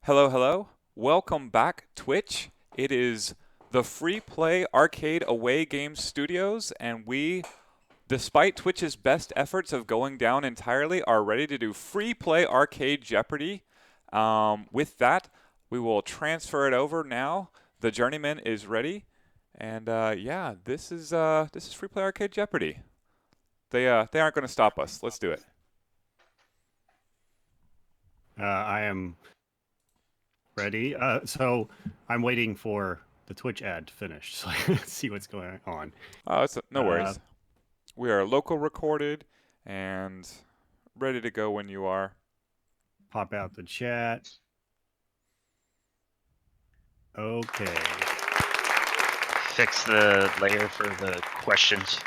Hello, hello. Welcome back, Twitch. It is the Free Play Arcade Away Games Studios, and we, despite Twitch's best efforts of going down entirely, are ready to do Free Play Arcade Jeopardy. With that, we will transfer it over now. The Journeyman is ready, and yeah, this is Free Play Arcade Jeopardy. They aren't going to stop us. Let's do it. I am ready. So I'm waiting for the Twitch ad to finish so I can see what's going on. No worries. We are local recorded and ready to go when you are. Pop out the chat. Okay. Fix the layer for the questions.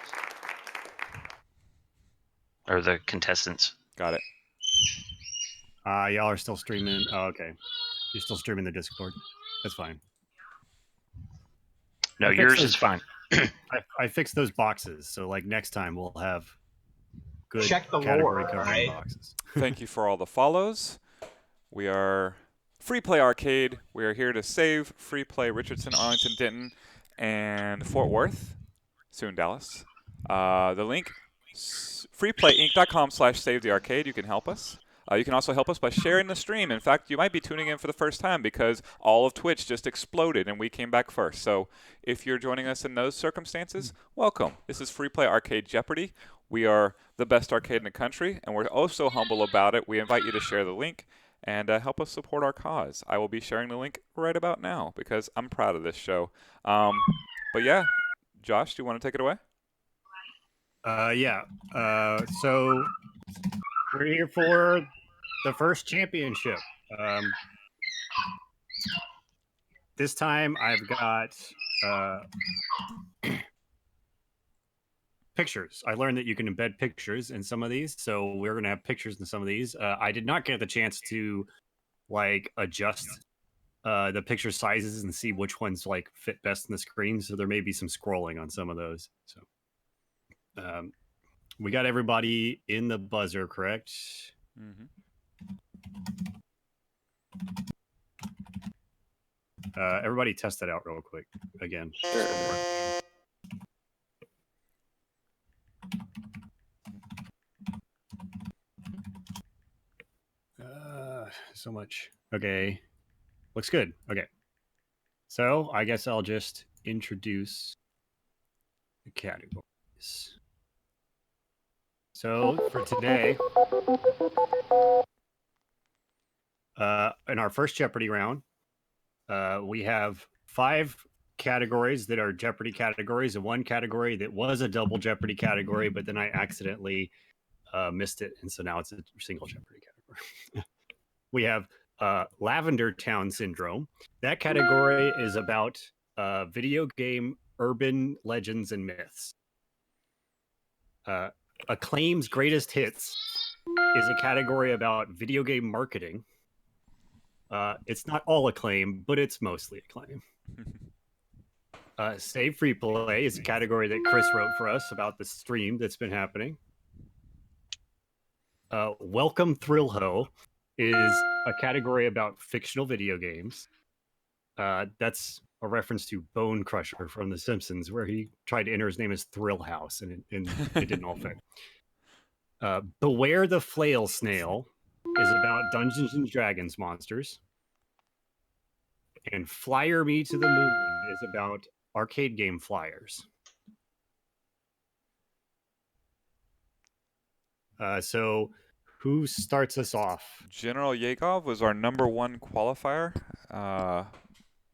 Or the contestants. Got it. Y'all are still streaming. Oh, okay. You're still streaming the Discord. That's fine. No, yours is fine. I fixed those boxes, so like next time we'll have good Check the category lore, covering right? boxes. Thank you for all the follows. We are Free Play Arcade. We are here to save Free Play Richardson, Arlington, Denton, and Fort Worth. Soon Dallas. The link, freeplayinc.com/save the arcade. You can help us. You can also help us by sharing the stream. In fact, you might be tuning in for the first time because all of Twitch just exploded and we came back first. So if you're joining us in those circumstances, welcome. This is Free Play Arcade Jeopardy. We are the best arcade in the country, and we're oh so humble about it. We invite you to share the link and help us support our cause. I will be sharing the link right about now because I'm proud of this show. But yeah, Josh, do you want to take it away? Yeah. So we're here for the first championship. This time I've got pictures. I learned that you can embed pictures in some of these, so we're gonna have pictures in some of these. I did not get the chance to like adjust the picture sizes and see which ones like fit best in the screen, so there may be some scrolling on some of those. So we got everybody in the buzzer, correct? Mm-hmm. Everybody test that out real quick again. So much. Okay. Looks good. Okay. So I guess I'll just introduce the categories. So for today, in our first Jeopardy round, we have 5 categories that are Jeopardy categories and 1 category that was a double Jeopardy category, but then I accidentally missed it, and so now it's a single Jeopardy category. We have Lavender Town Syndrome. That category is about video game urban legends and myths. Acclaim's Greatest Hits is a category about video game marketing. It's not all Acclaim, but it's mostly Acclaim. Save Free Play is a category that Chris wrote for us about the stream that's been happening. Welcome Thrill Ho is a category about fictional video games. That's a reference to Bone Crusher from The Simpsons, where he tried to enter his name as Thrill House, and it didn't all fit. Beware the Flail Snail is about Dungeons and Dragons monsters. And Flyer Me to the Moon is about arcade game flyers. So who starts us off? General Yegov was our #1 qualifier,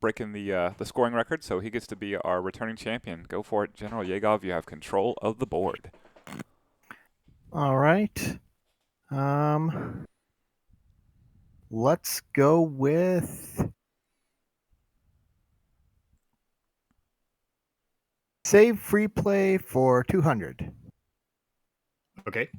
breaking the scoring record, so he gets to be our returning champion. Go for it, General Yegov. You have control of the board. All right. Let's go with Save Free Play for 200. Okay.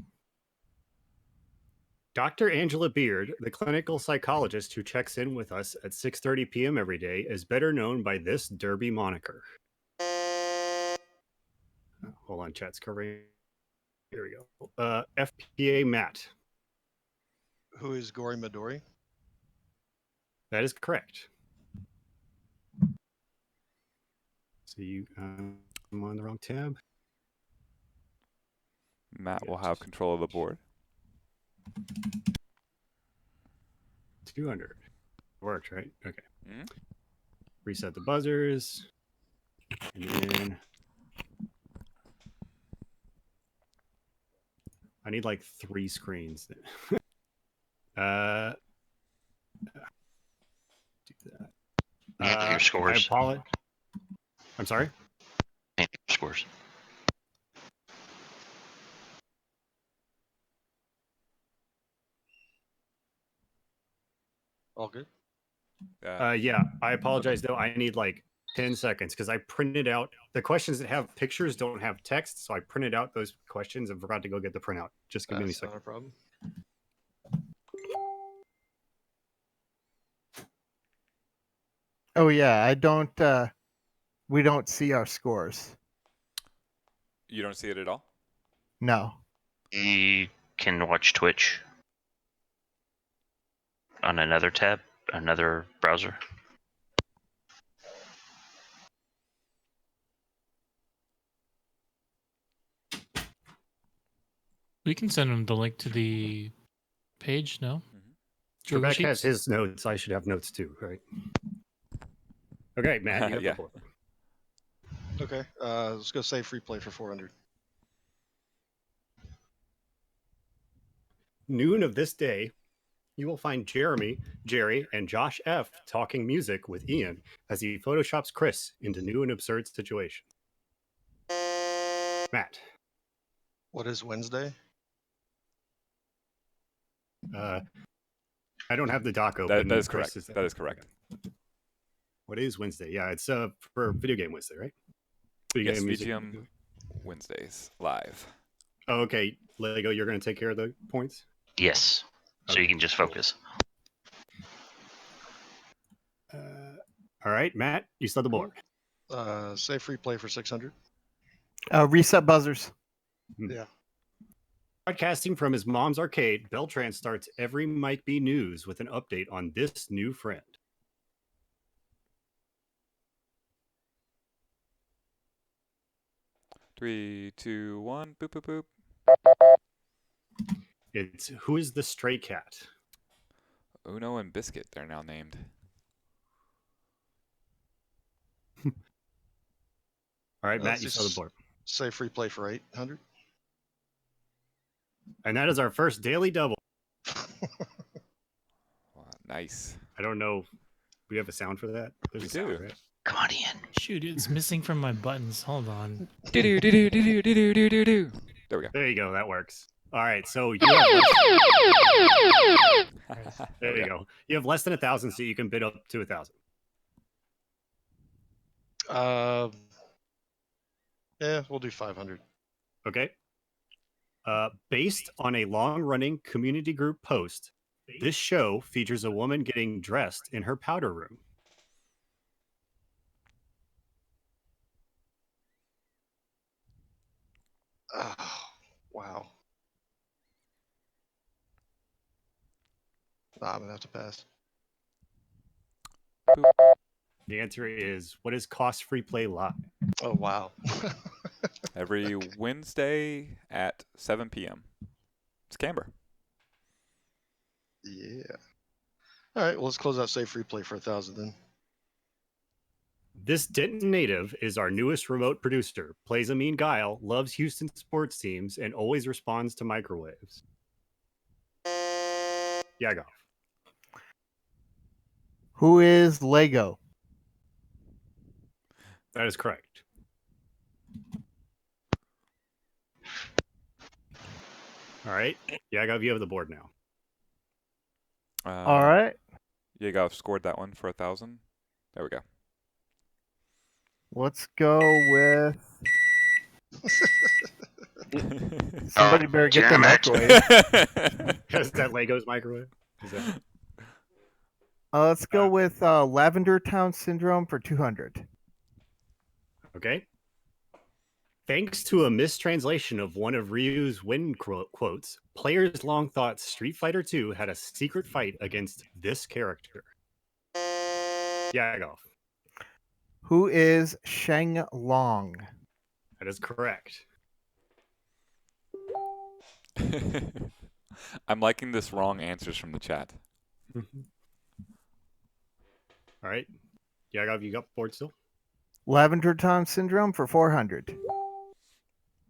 Dr. Angela Beard, the clinical psychologist who checks in with us at 6:30 p.m. every day, is better known by this derby moniker. Hold on, chat's covering. Here we go. FPA Matt. Who is Gory Midori? That is correct. So I'm on the wrong tab. Matt will Yeah, have just- control of the board. 200. Worked, right? Okay. Mhm. Reset the buzzers. And then I need like 3 screens. Do that. Enter your scores. I apologize. I'm sorry. Enter your scores. All good. Yeah, I apologize though. I need like 10 seconds because I printed out the questions that have pictures don't have text, so I printed out those questions and forgot to go get the printout. Just give me a That's second. not a problem. Oh yeah, I don't. We don't see our scores. You don't see it at all? No. You can watch Twitch on another tab, another browser. We can send him the link to the page. No. Google Trebek has Sheets? his notes. I should have notes too, right? Okay, Matt, you have Yeah. the board. Okay. Let's go save free play for 400. Noon of this day, you will find Jerry, and Josh F. talking music with Ian as he photoshops Chris into new and absurd situations. Matt, What is Wednesday? I don't have the doc open. That is Chris, correct. That is correct. What is Wednesday? Yeah, it's for Video Game Wednesday, right? Video Yes, Game Music. VGM Wednesdays live. Oh, okay, Lego, you're going to take care of the points? Yes. So Okay, you can just cool. focus. All right, Matt, you saw the board. Save free play for 600. Reset buzzers. Yeah. Broadcasting from his mom's arcade, Beltran starts every Mike B News with an update on this new friend. Three, two, one. Boop, boop, boop. It's Who is the Stray Cat? Uno and Biscuit, they're now named. All right, Matt, Let's you just saw the board. Save free play for 800. And that is our first daily double. Wow, nice. I don't know. We have a sound for that? There's We a sound, do. right? Come on, Ian. Shoot, it's missing from my buttons. Hold on. Do do do do do do do do do do. There we go. There you go. That works. All right, so you have there you go. You have less than 1,000, so you can bid up to 1,000. Yeah, we'll do 500. Okay. Based on a long-running community group post, this show features a woman getting dressed in her powder room. Oh, wow. Nah, I'm gonna have to pass. The answer is, what is Cost Free Play Live? Oh, wow. Every Wednesday at 7 p.m. It's Canberra. Yeah. All right, well, let's close out save free play for 1,000 then. This Denton native is our newest remote producer, plays a mean guile, loves Houston sports teams, and always responds to microwaves. Yagov. Who is Lego? That is correct. All right. Yagov, you have the board now. All right. Yegov scored that one for 1,000. There we go. Let's go with. Somebody better get the damn it. microwave. Is that Lego's microwave? Is that... Let's go with Lavender Town Syndrome for 200. Okay. Thanks to a mistranslation of one of Ryu's win quotes, players long thought Street Fighter II had a secret fight against this character. Yagov. Who is Sheng Long? That is correct. I'm liking this wrong answers from the chat. All right. Yagov, you got board still? Lavender Town Syndrome for 400.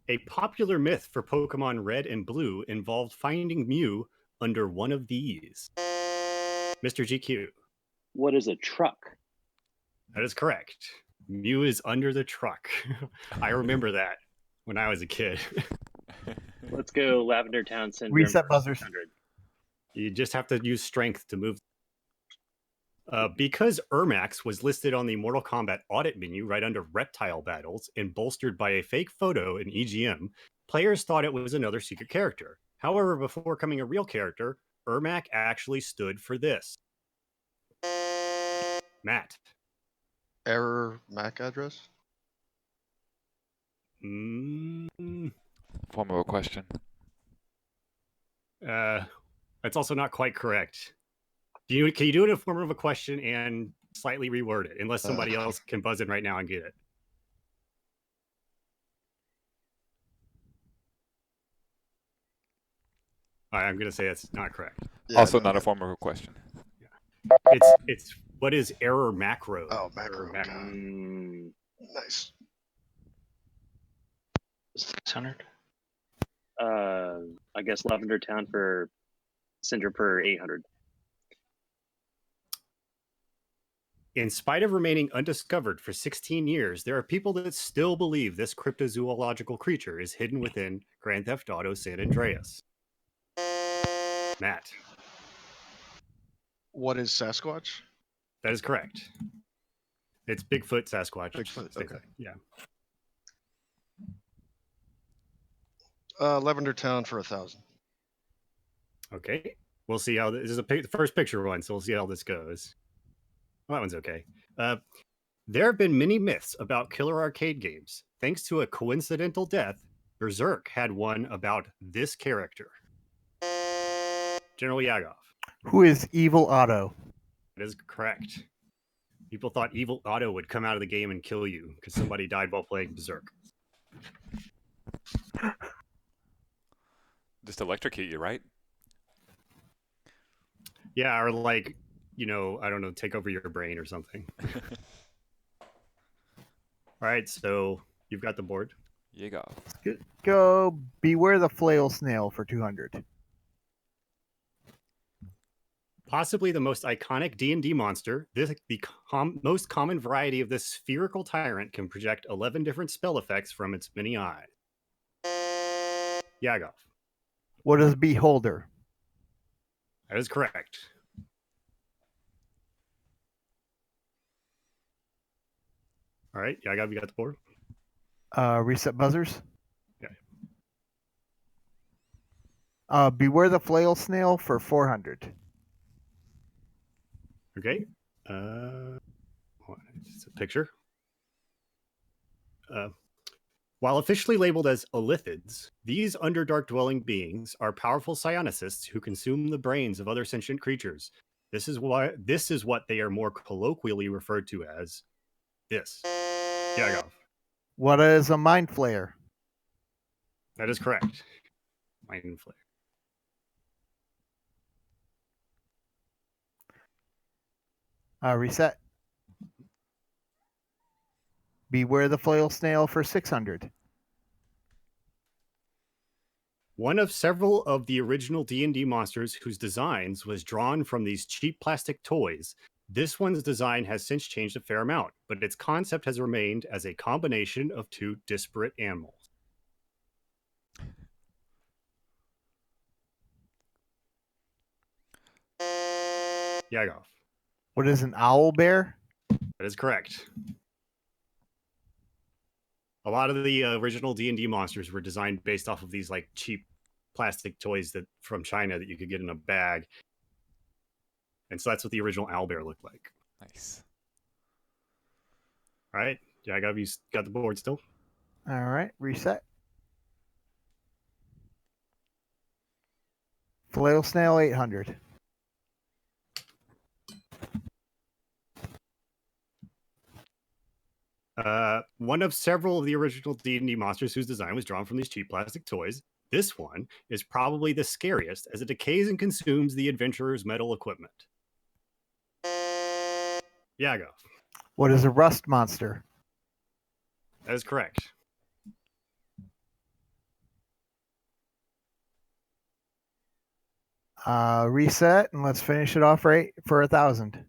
A popular myth for Pokemon Red and Blue involved finding Mew under one of these. Mr. GQ. What is a truck? That is correct. Mew is under the truck. I remember that when I was a kid. Let's go Lavender Town Syndrome. Reset for buzzers. 600. You just have to use strength to move. Because Ermax was listed on the Mortal Kombat audit menu right under reptile battles and bolstered by a fake photo in EGM, players thought it was another secret character. However, before becoming a real character, Ermac actually stood for this. Matt. Error MAC address. Form of a question. That's also not quite correct. Can you do it in form of a question and slightly reword it, unless somebody else can buzz in right now and get it? All right, I'm going to say that's not correct. Yeah, Also no, not a that- form of a question. It's what is error macro? Oh, macro. Error macro. Mm, Nice. 600. I guess Lavender Town for Syndrome for 800. In spite of remaining undiscovered for 16 years, there are people that still believe this cryptozoological creature is hidden within Grand Theft Auto San Andreas. Matt. What is Sasquatch? That is correct. It's Bigfoot Sasquatch. Bigfoot, Same okay. thing. Yeah. Lavender Town for 1,000. Okay. We'll see how this is the first picture one, so we'll see how this goes. Well, that one's okay. There have been many myths about killer arcade games. Thanks to a coincidental death, Berserk had one about this character. General Yagov. Who is Evil Otto? That is correct. People thought Evil Otto would come out of the game and kill you because somebody died while playing Berserk. Just electrocute you, right? Yeah, or like, I don't know, take over your brain or something. All right, so you've got the board. You go. Go Beware the Flail Snail for 200. Possibly the most iconic D&D monster, the most common variety of this spherical tyrant can project 11 different spell effects from its many eyes. Yagov. What is Beholder? That is correct. All right, Yagov, you got the board? Reset buzzers. Yeah. Beware the Flail Snail for 400. Okay. It's a picture. While officially labeled as elithids, these underdark dwelling beings are powerful psionicysts who consume the brains of other sentient creatures. This is what they are more colloquially referred to as this. Yagov. What is a Mind Flayer? That is correct. Mind Flare. Reset. Beware the Flail Snail for 600. One of several of the original D&D monsters whose designs was drawn from these cheap plastic toys. This one's design has since changed a fair amount, but its concept has remained as a combination of two disparate animals. Yagov. What is an Owl Bear? That is correct. A lot of the original D&D monsters were designed based off of these like cheap plastic toys that from China that you could get in a bag. And so that's what the original owlbear looked like. Nice. All right. Yagov, you got the board still? All right, reset. Flail Snail 800. One of several of the original D&D monsters whose design was drawn from these cheap plastic toys. This one is probably the scariest as it decays and consumes the adventurer's metal equipment. Yago. What is a rust monster? That is correct. Reset and let's finish it off right for 1,000.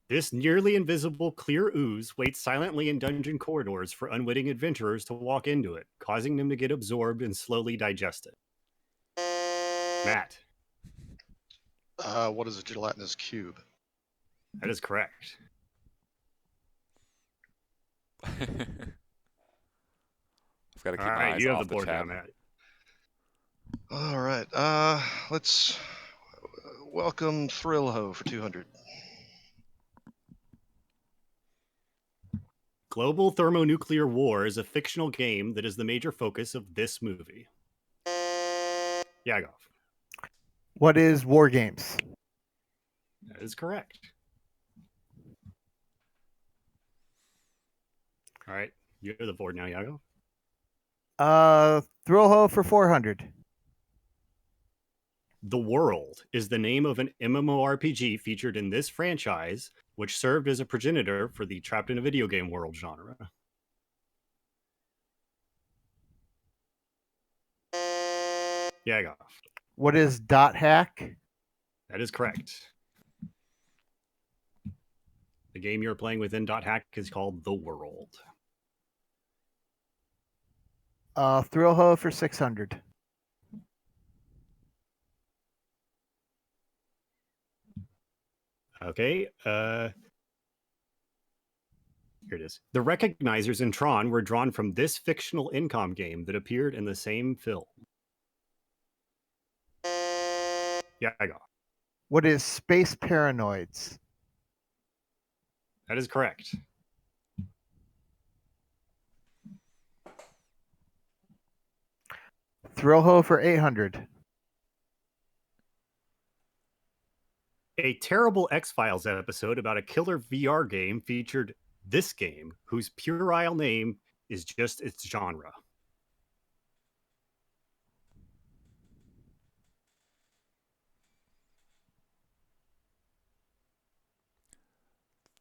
This nearly invisible clear ooze waits silently in dungeon corridors for unwitting adventurers to walk into it, causing them to get absorbed and slowly digested. Matt. What is a gelatinous cube? That is correct. I've got to keep All my right, eyes you have off the board now, chat. Matt. All right. Let's welcome Thrillho for 200. Global Thermonuclear War is a fictional game that is the major focus of this movie. Yagov. What is War Games? That is correct. All right, you have the board now, Yago. Thrillho for 400. The World is the name of an MMORPG featured in this franchise, which served as a progenitor for the trapped in a video game world genre. Yago. What is Dot Hack? That is correct. The game you're playing within Dot Hack is called The World. Thrillho for 600. Okay. Here it is. The recognizers in Tron were drawn from this fictional Incom game that appeared in the same film. Yago. What is Space Paranoids? That is correct. Thrillho for 800. A terrible X-Files episode about a killer VR game featured this game, whose puerile name is just its genre.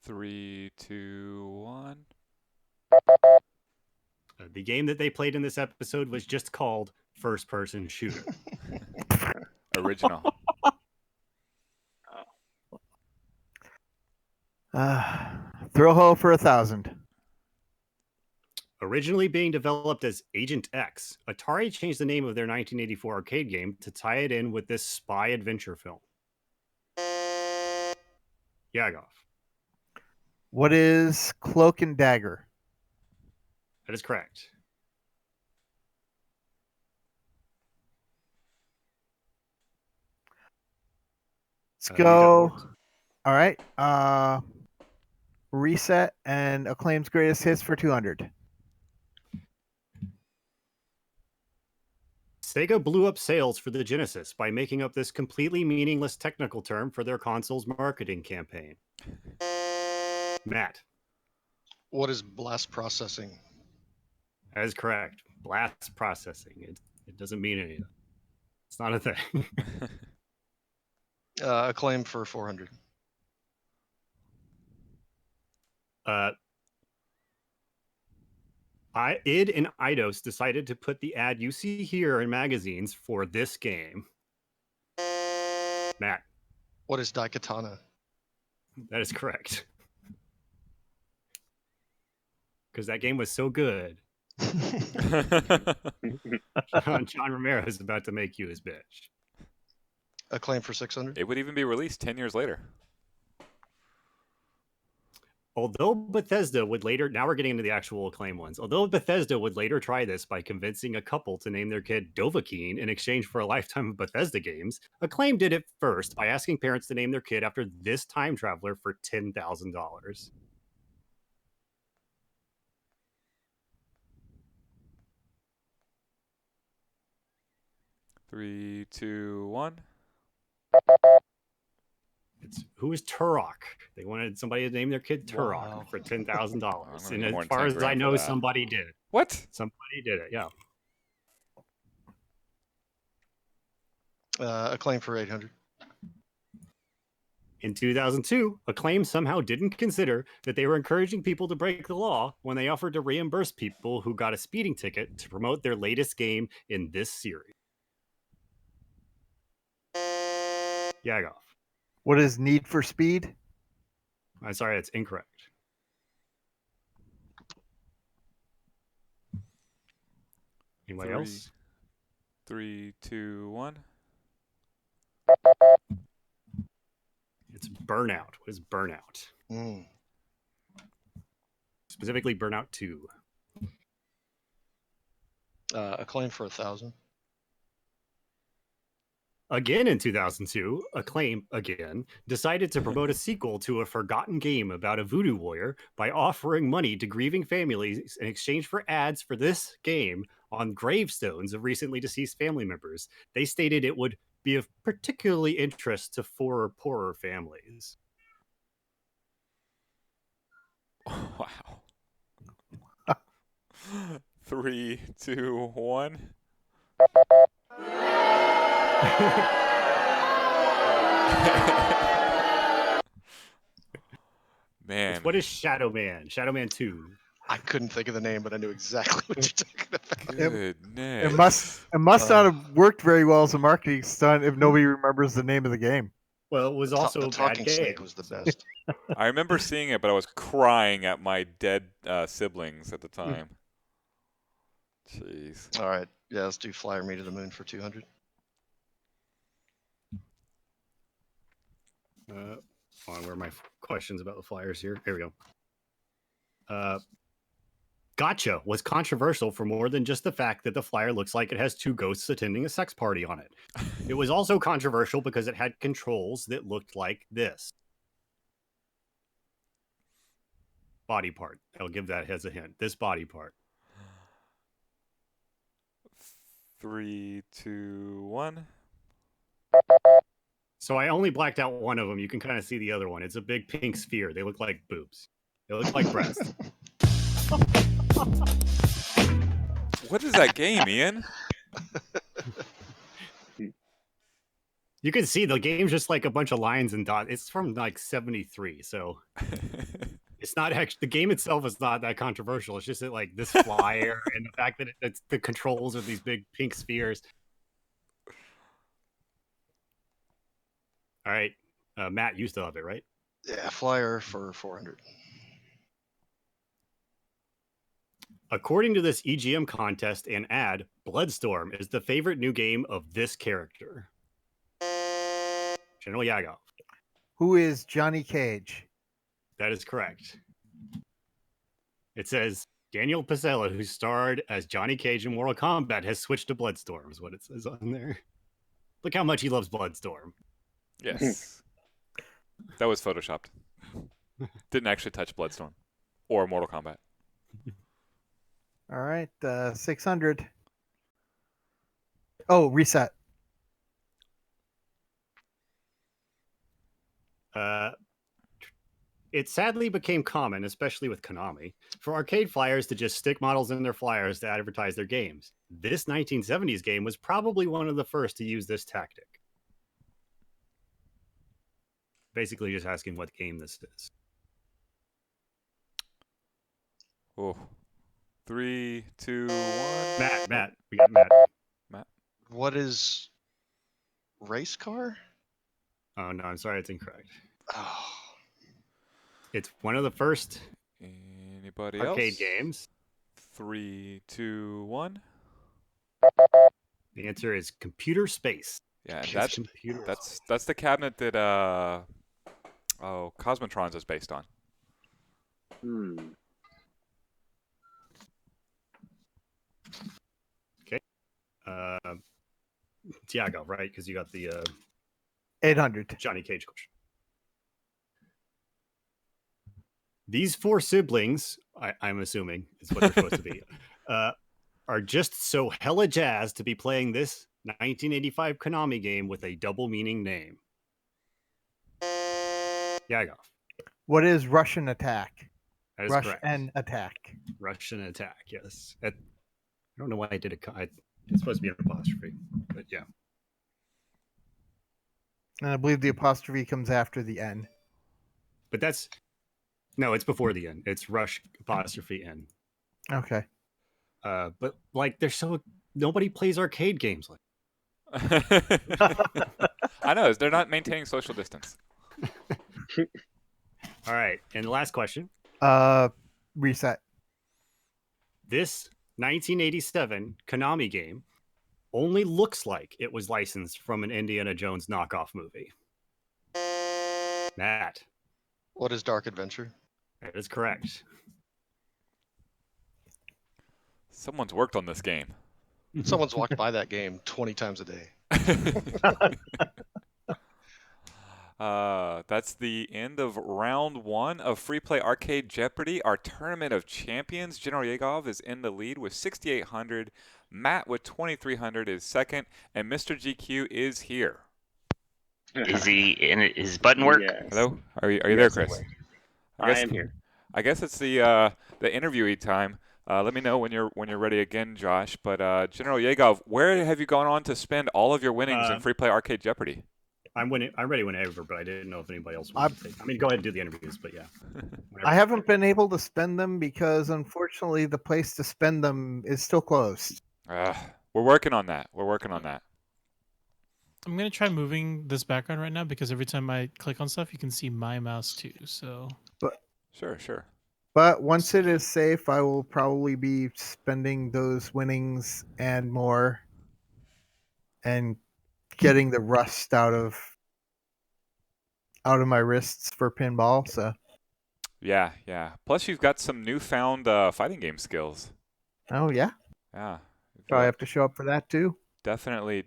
Three, two, one. The game that they played in this episode was just called First Person Shooter. Original. Thrillho for 1,000. Originally being developed as Agent X, Atari changed the name of their 1984 arcade game to tie it in with this spy adventure film. Yagov. What is Cloak and Dagger? That is correct. Let's You go. got boards. All right. Reset and Acclaim's Greatest Hits for 200. Sega blew up sales for the Genesis by making up this completely meaningless technical term for their console's marketing campaign. Matt. What is blast processing? That is correct. Blast processing. It doesn't mean anything. It's not a thing. Acclaim for 400. id and Eidos decided to put the ad you see here in magazines for this game. Matt. What is Daikatana? That is correct. Because that game was so good. John Romero is about to make you his bitch. Acclaim for 600. It would even be released 10 years later. Although Bethesda would later, now we're getting into the actual Acclaim ones. Although Bethesda would later try this by convincing a couple to name their kid Dovahkiin in exchange for a lifetime of Bethesda games, Acclaim did it first by asking parents to name their kid after this time traveler for $10,000. Three, two, one. It's Who is Turok? They wanted somebody to name their kid Turok Wow. for $10,000. I'm gonna And need more as than far 10 as I grand for know, that. somebody did it. What? Somebody did it. Yeah. Acclaim for 800. In 2002, Acclaim somehow didn't consider that they were encouraging people to break the law when they offered to reimburse people who got a speeding ticket to promote their latest game in this series. Yagov. What is Need for Speed? I'm sorry, that's incorrect. Anybody else? 3, 2, 1. It's Burnout. What is Burnout? Mm. Specifically, Burnout 2. Acclaim for 1,000. Again in 2002, Acclaim, again, decided to promote a sequel to a forgotten game about a voodoo warrior by offering money to grieving families in exchange for ads for this game on gravestones of recently deceased family members. They stated it would be of particularly interest to poorer families. Wow. 3, 2, 1. Man. What is Shadow Man? Shadow Man 2. I couldn't think of the name, but I knew exactly what you're talking about. Goodness. It must not have worked very well as a marketing stunt if nobody remembers the name of the game. Well, it was also the a bad talking game. snake was the best. I remember seeing it, but I was crying at my dead siblings at the time. Jeez. All right. Yeah, let's do Flyer Me to the Moon for 200. Where are my questions about the Flyers here? Here we go. Gotcha was controversial for more than just the fact that the flyer looks like it has two ghosts attending a sex party on it. It was also controversial because it had controls that looked like this. Body part. I'll give that as a hint. This body part. 3, 2, 1. So I only blacked out one of them. You can kind of see the other one. It's a big pink sphere. They look like boobs. They look like breasts. What is that game, Ian? You can see the game's just like a bunch of lines and dots. It's from like 73, so it's not actually, the game itself is not that controversial. It's just that like this flyer and the fact that it's the controls are these big pink spheres. All right, Matt, you still have it, right? Yeah, Flyer for 400. According to this EGM contest and ad, Bloodstorm is the favorite new game of this character. General Yagov. Who is Johnny Cage? That is correct. It says Daniel Pasella, who starred as Johnny Cage in Mortal Kombat, has switched to Bloodstorm, is what it says on there. Look how much he loves Bloodstorm. Yes. That was photoshopped. Didn't actually touch Bloodstorm or Mortal Kombat. All right, 600. Oh, reset. It sadly became common, especially with Konami, for arcade flyers to just stick models in their flyers to advertise their games. This 1970s game was probably one of the first to use this tactic. Basically just asking what game this is. Oh. 3, 2, 1. Matt. We got Matt. What is race car? Oh, no, I'm sorry, it's incorrect. Oh, It's one of the first Anybody arcade else? games. 3, 2, 1. The answer is Computer Space. Yeah, and It's Computer Space. that's the cabinet that Cosmotrons is based on. Okay. Tiago, right? Because you got the 800. Johnny Cage question. These four siblings, I'm assuming is what they're supposed to be, are just so hella jazzed to be playing this 1985 Konami game with a double meaning name. Yagov. What is Russian attack? That is Rush correct. and attack. Russian attack. Yes. I don't know why I did it's supposed to be an apostrophe, but yeah. And I believe the apostrophe comes after the N. But it's before the N. It's Rush apostrophe N. Okay. But like, nobody plays arcade games like. I know they're not maintaining social distance. All right, and the last question. Reset. This 1987 Konami game only looks like it was licensed from an Indiana Jones knockoff movie. Matt. What is Dark Adventure? That is correct. Someone's worked on this game. Someone's walked by that game 20 times a day. That's the end of round 1 of Free Play Arcade Jeopardy, our Tournament of Champions. General Yegov is in the lead with 6,800. Matt with 2,300 is second, and Mr. GQ is here. Is he in it? His button work? Yes. Hello, are you there, Yes, it Chris? works. I am here. I guess it's the interviewee time. Let me know when you're ready again, Josh. But General Yegov, where have you gone on to spend all of your winnings in Free Play Arcade Jeopardy? I'm ready whenever, but I didn't know if anybody else wants to take. I mean, go ahead and do the interviews, but yeah. I haven't been able to spend them because, unfortunately, the place to spend them is still closed. We're working on that. I'm gonna try moving this background right now because every time I click on stuff, you can see my mouse too. So Sure. But once it is safe, I will probably be spending those winnings and more and getting the rust out of my wrists for pinball. So Yeah. Plus, you've got some newfound fighting game skills. oh yeah, Yeah. so I have to show up for that too. Definitely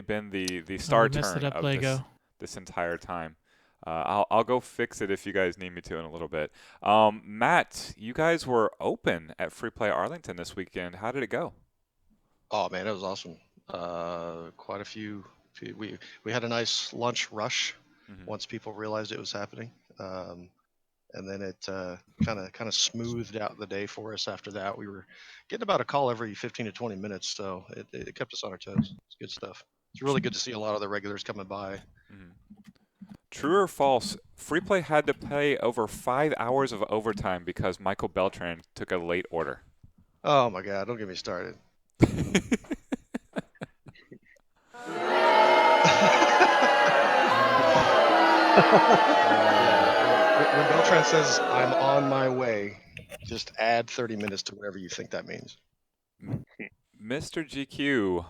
been the star you messed turn it up, of Lego. this entire time. I'll go fix it if you guys need me to in a little bit. Matt, you guys were open at Free Play Arlington this weekend. How did it go? Oh man, it was awesome. Quite a few. We had a nice lunch rush once people realized it was happening, and then it kind of smoothed out the day for us. After that, we were getting about a call every 15 to 20 minutes, so it kept us on our toes. It's good stuff. It's really good to see a lot of the regulars coming by. True or false? Free Play had to pay over 5 hours of overtime because Michael Beltran took a late order. Oh my God! Don't get me started. When Beltran says I'm on my way, just add 30 minutes to whatever you think that means. Mr. GQ,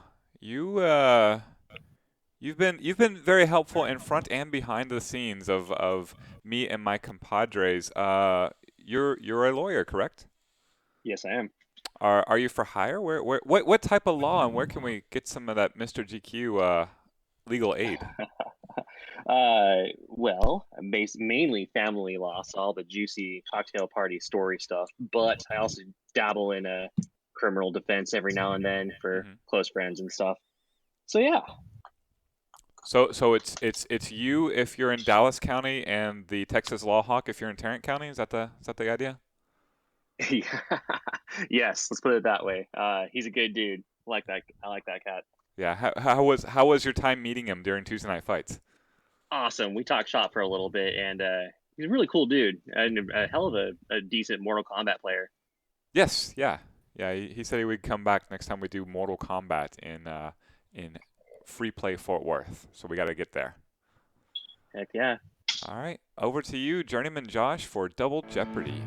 you've been very helpful in front and behind the scenes of me and my compadres. You're a lawyer, correct? Yes, I am. Are you for hire? What type of law, and where can we get some of that Mr. GQ legal aid? Well, mainly family law, so all the juicy cocktail party story stuff. But I also dabble in a criminal defense every now and then for close friends and stuff. So yeah. So it's you if you're in Dallas County and the Texas Law Hawk if you're in Tarrant County. Is that the idea? Yes, let's put it that way. He's a good dude. I like that cat. Yeah. How was your time meeting him during Tuesday Night Fights? Awesome. We talked shop for a little bit, and he's a really cool dude and a hell of a decent Mortal Kombat player. Yes. Yeah. He said he would come back next time we do Mortal Kombat in Free Play Fort Worth. So we got to get there. Heck yeah. All right. Over to you, Journeyman Josh, for Double Jeopardy.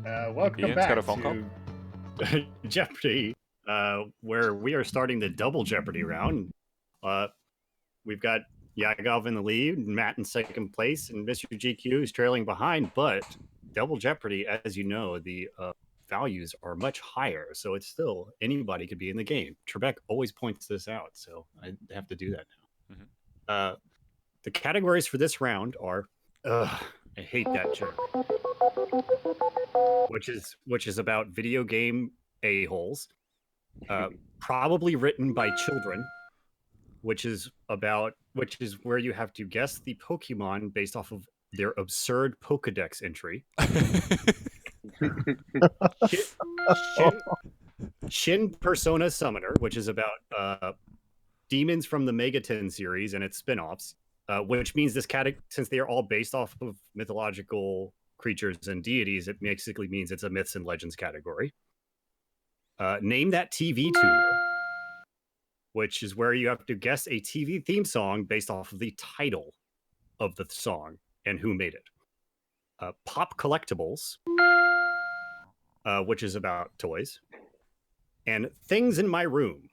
Welcome Ian's back got a phone to Jeopardy, where we are starting the Double Jeopardy round. We've got Yagov in the lead, Matt in second place, and Mr. GQ is trailing behind. But Double Jeopardy, as you know, the values are much higher, so it's still anybody could be in the game. Trebek always points this out, so I have to do that now. The categories for this round are, I hate that joke, which is about video game a-holes, probably written by children. which is where you have to guess the Pokemon based off of their absurd Pokedex entry. Shin Persona Summoner, which is about demons from the Megaton series and its spin-offs, which means since they are all based off of mythological creatures and deities, it basically means it's a myths and legends category. Name That TV Tuner, which is where you have to guess a TV theme song based off of the title of the song and who made it. Pop Collectibles, which is about toys. And Things in My Room,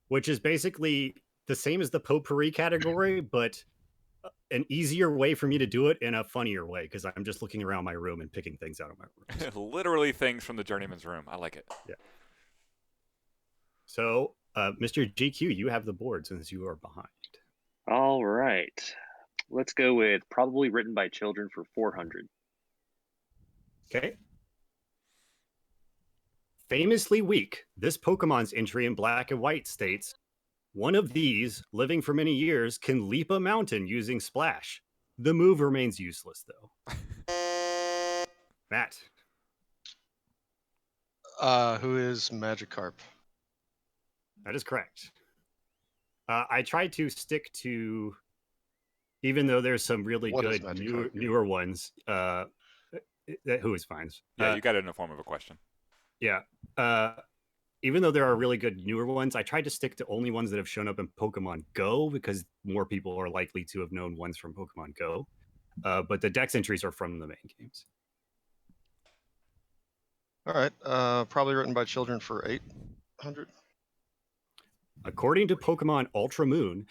which is basically the same as the potpourri category, but an easier way for me to do it in a funnier way, because I'm just looking around my room and picking things out of my room. Literally things from the journeyman's room. I like it. Yeah. So, Mr. GQ, you have the board since you are behind. All right. Let's go with probably written by children for 400. Okay. Famously weak, this Pokemon's entry in Black and White states, one of these, living for many years, can leap a mountain using Splash. The move remains useless, though. Matt. Who is Magikarp? That is correct. I tried to stick to, even though there's some really What is good newer ones, who is fine. Yeah, you got it in the form of a question. Yeah. Even though there are really good newer ones, I tried to stick to only ones that have shown up in Pokemon Go, because more people are likely to have known ones from Pokemon Go. But the Dex entries are from the main games. All right. Probably written by children for 800. According to Pokemon Ultra Moon,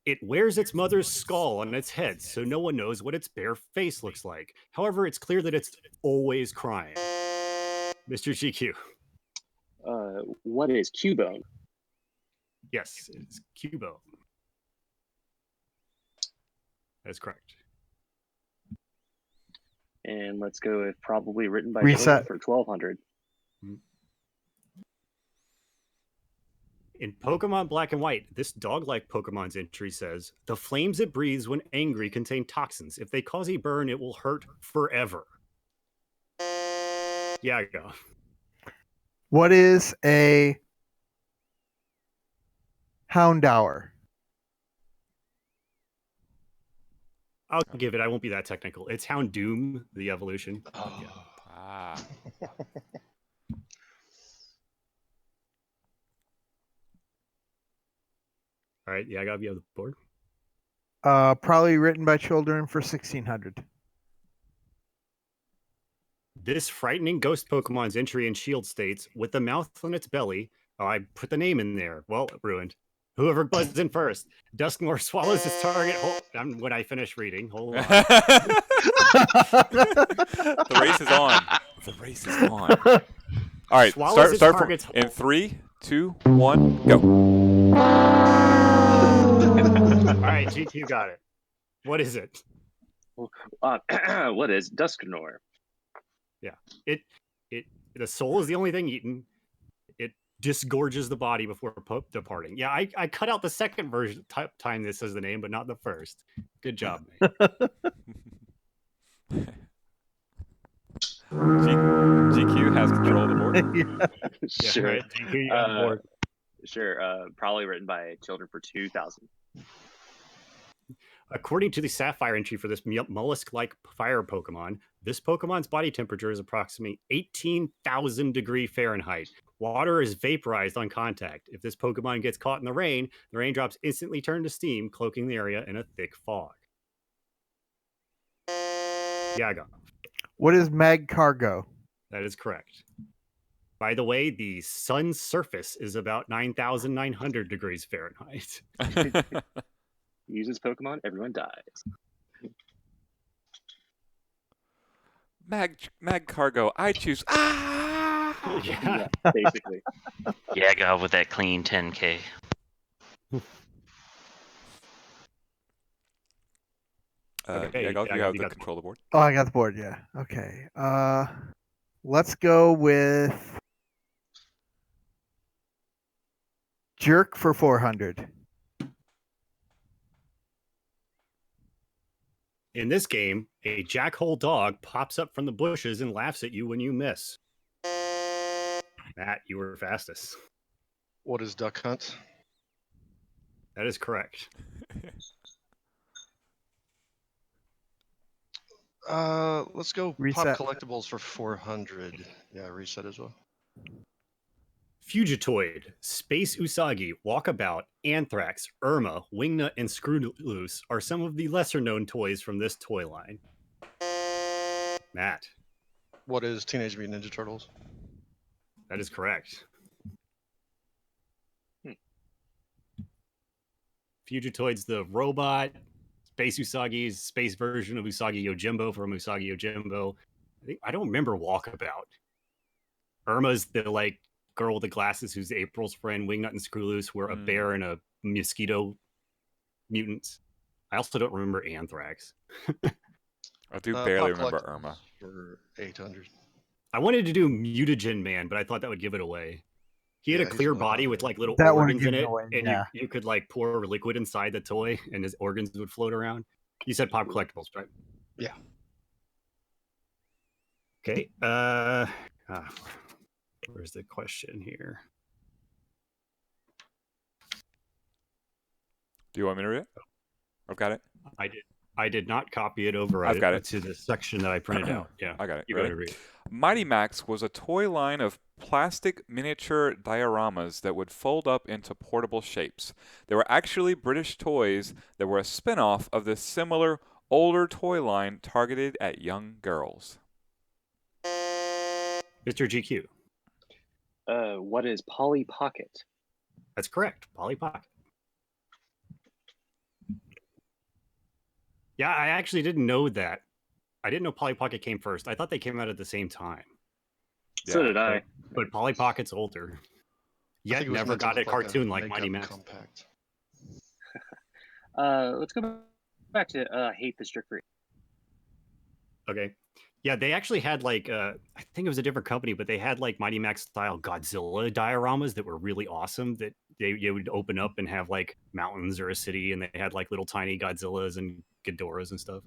it wears its mother's skull on its head, so no one knows what its bare face looks like. However, it's clear that it's always crying. Mr. GQ. What is Cubone? Yes, it's Cubone. That's correct. And let's go with probably written by Reset. children for 1200. In Pokemon Black and White, this dog-like Pokemon's entry says, the flames it breathes when angry contain toxins. If they cause a burn, it will hurt forever. Yeah, I go. What is a Houndour? I'll give it. I won't be that technical. It's Houndoom, the evolution. Oh. Yeah. Ah. All right. Yeah, I got to be on the board. Probably written by children for 1600. This frightening ghost Pokemon's entry in Shield states, with the mouth on its belly. Oh, I put the name in there. Well, ruined. Whoever buzzed in first. Duskmore swallows his target. When I finish reading, hold on. The race is on. The race is on. All right, Swallows start its from, target's in whole. 3, 2, 1, go. All right, GQ got it. What is it? What is Dusknoir? Yeah, the soul is the only thing eaten. It disgorges the body before departing. Yeah, I cut out the second version time this says the name, but not the first. Good job, mate. GQ has control of the board. Yeah, Sure. right. GQ, you got the board. Sure. Probably written by children for 2000. According to the Sapphire entry for this mollusk-like fire Pokemon, this Pokemon's body temperature is approximately 18,000 degrees Fahrenheit. Water is vaporized on contact. If this Pokemon gets caught in the raindrops instantly turn to steam, cloaking the area in a thick fog. Yaga. What is Magcargo? That is correct. By the way, the sun's surface is about 9,900 degrees Fahrenheit. Uses Pokemon, everyone dies. Mag Cargo, I choose. Ah! Yeah. Basically. Yeah, go with that clean 10K. Okay, you have you got the the control of the board. Oh, I got the board. Yeah. Okay. Let's go with Jerk for 400. In this game, a jackhole dog pops up from the bushes and laughs at you when you miss. Matt, you were fastest. What is Duck Hunt? That is correct. Let's go Reset. Pop Collectibles for 400. Yeah, reset as well. Fugitoid, Space Usagi, Walkabout, Anthrax, Irma, Wingnut, and Screwloose are some of the lesser-known toys from this toy line. Matt, What is Teenage Mutant Ninja Turtles? that is correct. Fugitoid's the robot. Space Usagi's space version of Usagi Yojimbo from Usagi Yojimbo. I don't remember Walkabout. Irma's the like girl with the glasses who's April's friend. Wingnut and Screwloose were a bear and a mosquito mutants. I also don't remember Anthrax. I do barely Pop remember Collectibles Irma. For 800. I wanted to do Mutagen Man, but I thought that would give it away. He had Yeah, a he's clear a lot body out with there. like little That would've organs in given it, it away, and yeah. you could like pour liquid inside the toy, and his organs would float around. You said Pop Collectibles, right? Yeah. Okay. Where's the question here? Do you want me to read it? I've got it. I did not copy it over. I've got it. To the section that I printed out. Yeah, I got it. you Ready? gotta read. Mighty Max was a toy line of plastic miniature dioramas that would fold up into portable shapes. They were actually British toys that were a spin-off of this similar older toy line targeted at young girls. Mr. GQ. What is Polly Pocket? That's correct. Polly Pocket. Yeah, I actually didn't know that. I didn't know Polly Pocket came first. I thought they came out at the same time. So Yeah. did I. But Polly Pocket's older. I think Yet it was never meant to got a look cartoon like makeup Mighty Max. Compact. Let's go back to Hate This Jerk Free. Okay. Yeah, they actually had like I think it was a different company, but they had like Mighty Max style Godzilla dioramas that were really awesome. That they would open up and have like mountains or a city, and they had like little tiny Godzillas and Ghidorahs and stuff.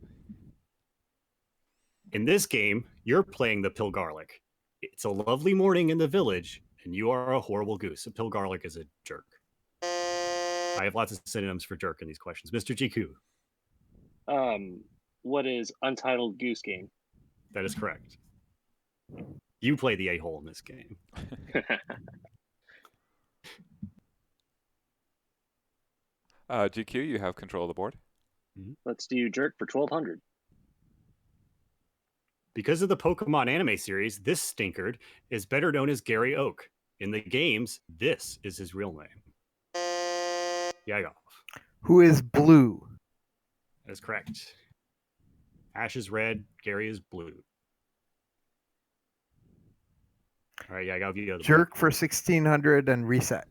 In this game, you're playing the Pilgarlic. It's a lovely morning in the village, and you are a horrible goose. A Pilgarlic is a jerk. I have lots of synonyms for jerk in these questions. Mr. GQ, What is Untitled Goose Game? that is correct. You play the a-hole in this game. GQ, you have control of the board. Let's do Jerk for 1200. Because of the Pokemon anime series, this stinkard is better known as Gary Oak. In the games, this is his real name. Yagoff. Who is blue? That is correct. Ash is red, Gary is blue. All right, Yagoff, you go. Jerk for 1600 and reset.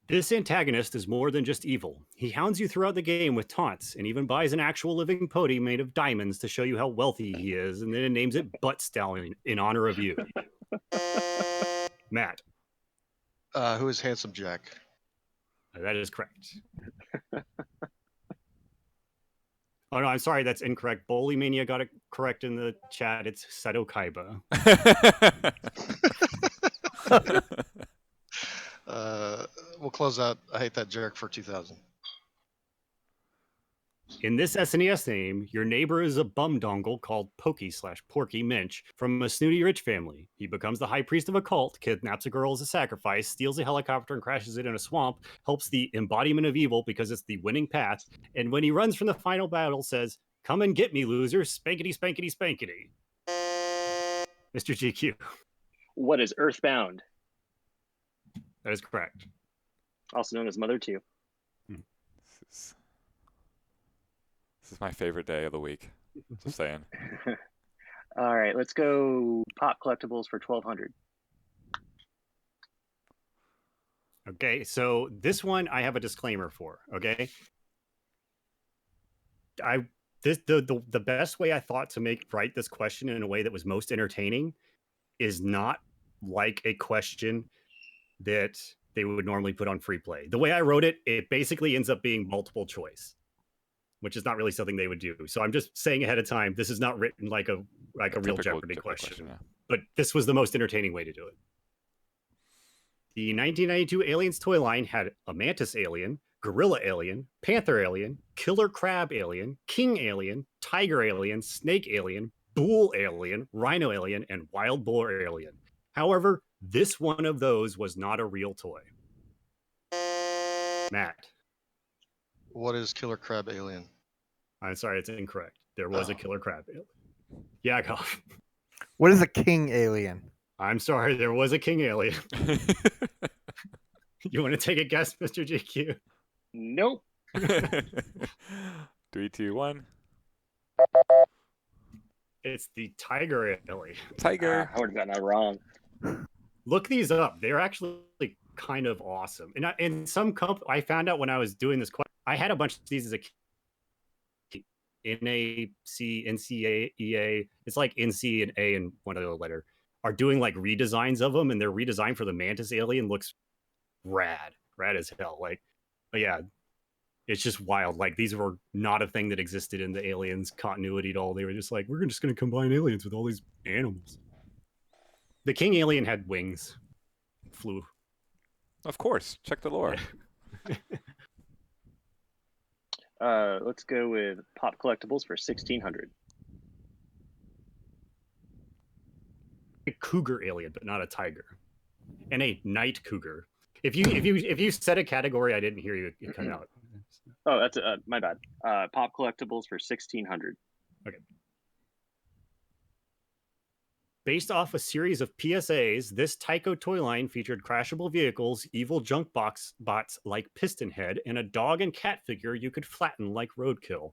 This antagonist is more than just evil. He hounds you throughout the game with taunts and even buys an actual living pony made of diamonds to show you how wealthy he is, and then names it Butt Stallion in honor of you. Matt. Who is Handsome Jack? That is correct. Oh, no, I'm sorry. That's incorrect. Bowly Mania got it correct in the chat. It's Seto Kaiba. We'll close out I Hate That Jerk for 2000. In this SNES name, your neighbor is a bum dongle called Pokey/Porky Minch from a snooty rich family. He becomes the high priest of a cult, kidnaps a girl as a sacrifice, steals a helicopter and crashes it in a swamp, helps the embodiment of evil because it's the winning path, and when he runs from the final battle says, "Come and get me, loser, spankety, spankety, spankety." Mr. GQ. What is Earthbound? That is correct. Also known as Mother 2. This is my favorite day of the week. Just saying. All right, let's go Pop Collectibles for 1200. Okay, so this one I have a disclaimer for. Okay, the best way I thought to write this question in a way that was most entertaining is not like a question that they would normally put on free play. The way I wrote it, it basically ends up being multiple choice, which is not really something they would do. So I'm just saying ahead of time, this is not written like a real Jeopardy question. Yeah. But this was the most entertaining way to do it. The 1992 Aliens toy line had a mantis alien, gorilla alien, panther alien, killer crab alien, king alien, tiger alien, snake alien, bull alien, rhino alien, and wild boar alien. However, this one of those was not a real toy. Matt. What is Killer Crab Alien? I'm sorry, it's incorrect. There was a killer crab alien. Yeah, Goff. What is a king alien? I'm sorry, there was a king alien. You want to take a guess, Mr. GQ? Nope. 3, 2, 1. It's the tiger alien. Tiger. I would have gotten that wrong. Look these up. They're actually kind of awesome. And in some I found out when I was doing this question, I had a bunch of these as a kid. NAC, NCAEA, it's like NC and A and one other letter, are doing like redesigns of them, and their redesign for the mantis alien looks rad as hell. Like, but yeah, it's just wild. Like, these were not a thing that existed in the aliens continuity at all. They were just like, we're just going to combine aliens with all these animals. The king alien had wings, flew. Of course. Check the lore. Let's go with Pop Collectibles for 1,600. A cougar alien, but not a tiger, and a night cougar. If you said a category, I didn't hear you cut out. Oh, that's my bad. Pop Collectibles for 1,600. Okay. Based off a series of PSAs, this Tyco toy line featured crashable vehicles, evil junk bots like Piston Head, and a dog and cat figure you could flatten like Roadkill.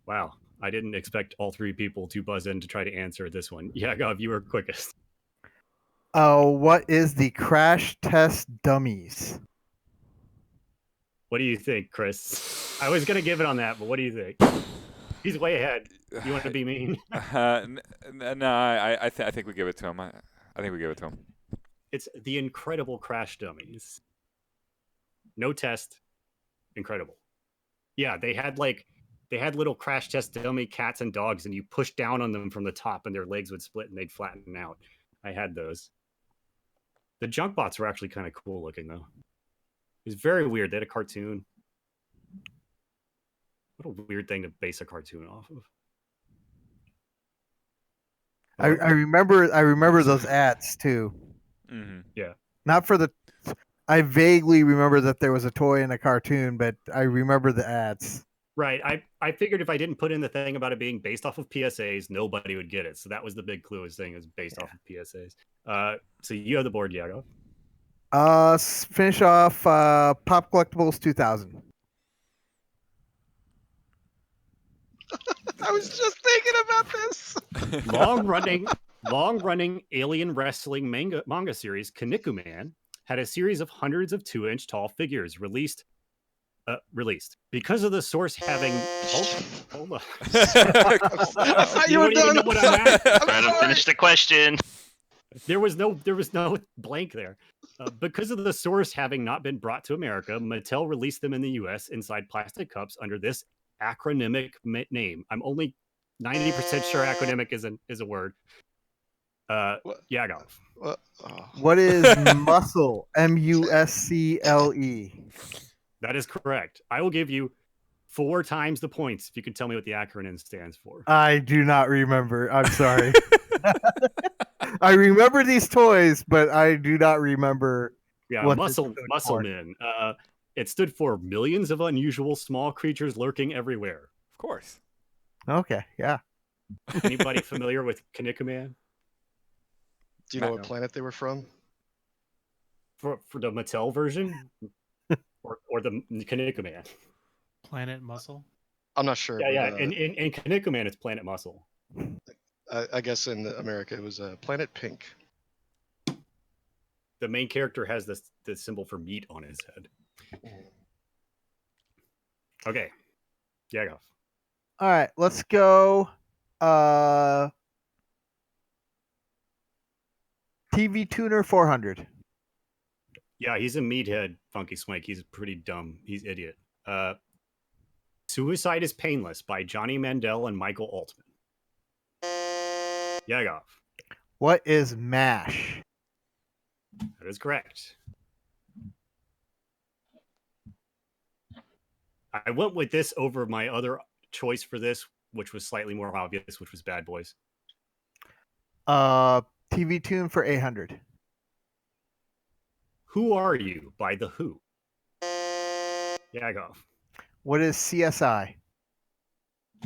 Wow, I didn't expect all three people to buzz in to try to answer this one. Yeah, Gov, you were quickest. What is the crash test dummies? What do you think, Chris? I was gonna give it on that, but what do you think? He's way ahead. You want to be mean? No, I think we give it to him. I think we give it to him. It's the Incredible Crash Dummies. No test. Incredible. Yeah, they had little crash test dummy cats and dogs, and you push down on them from the top, and their legs would split and they'd flatten out. I had those. The junk bots were actually kind of cool looking, though. It was very weird. They had a cartoon. What a weird thing to base a cartoon off of. I remember those ads too. Mm-hmm. Yeah. Not for the. I vaguely remember that there was a toy in a cartoon, but I remember the ads. Right. I figured if I didn't put in the thing about it being based off of PSAs, nobody would get it. So that was the big clue, was saying it was based off of PSAs. So you have the board, Iago. Finish off Pop Collectibles 2000. I was just thinking about this. long-running alien wrestling manga series, Kinnikuman, had a series of hundreds of 2-inch tall figures released because of the source having. Hold on. I thought you were done. Know what I'm at. Try to finish the question. There was no blank there. Because of the source having not been brought to America, Mattel released them in the U.S. inside plastic cups under this acronymic name. I'm only 90% sure acronymic is a word. Yeah, go. What is muscle? MUSCLE. That is correct. I will give you 4 times the points if you can tell me what the acronym stands for. I do not remember. I'm sorry. I remember these toys, but I do not remember. Yeah, what Musclemen. It stood for millions of unusual small creatures lurking everywhere. Of course. Okay, yeah. Anybody familiar with Kinnikuman? Do you know what planet they were from? For the Mattel version? or the Kinnikuman? Planet Muscle. I'm not sure. Yeah, but, in Kinnikuman, it's Planet Muscle. I guess in America it was Planet Pink. The main character has the symbol for meat on his head. Okay. Yeah, go. All right, let's go. TV Tuner 400. Yeah, he's a meathead, Funky Swank. He's pretty dumb. He's idiot. Suicide is Painless by Johnny Mandel and Michael Altman. Yagov. What is MASH? That is correct. I went with this over my other choice for this, which was slightly more obvious, which was Bad Boys. TV Tune for 800. Who Are You by The Who. Yagov. What is CSI?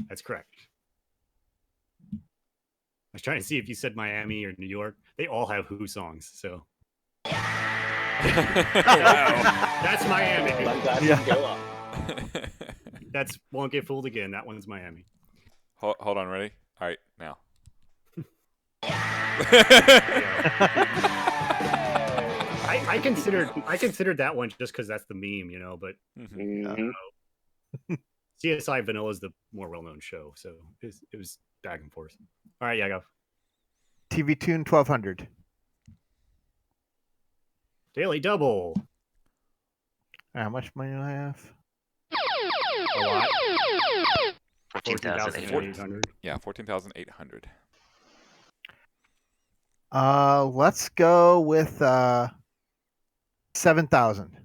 That's correct. I was trying to see if you said Miami or New York. They all have Who songs, so. That's Miami. I'm glad we can go up. That's Won't Get Fooled Again. That one's Miami. Hold on, ready? All right, now. I considered that one just because that's the meme, you know. But CSI Vanilla is the more well-known show, so it was back and forth. All right, yeah, go. TV Tune 1200. Daily Double. How much money do I have? A lot. 14,800. Yeah, 14,800. Let's go with 7,000.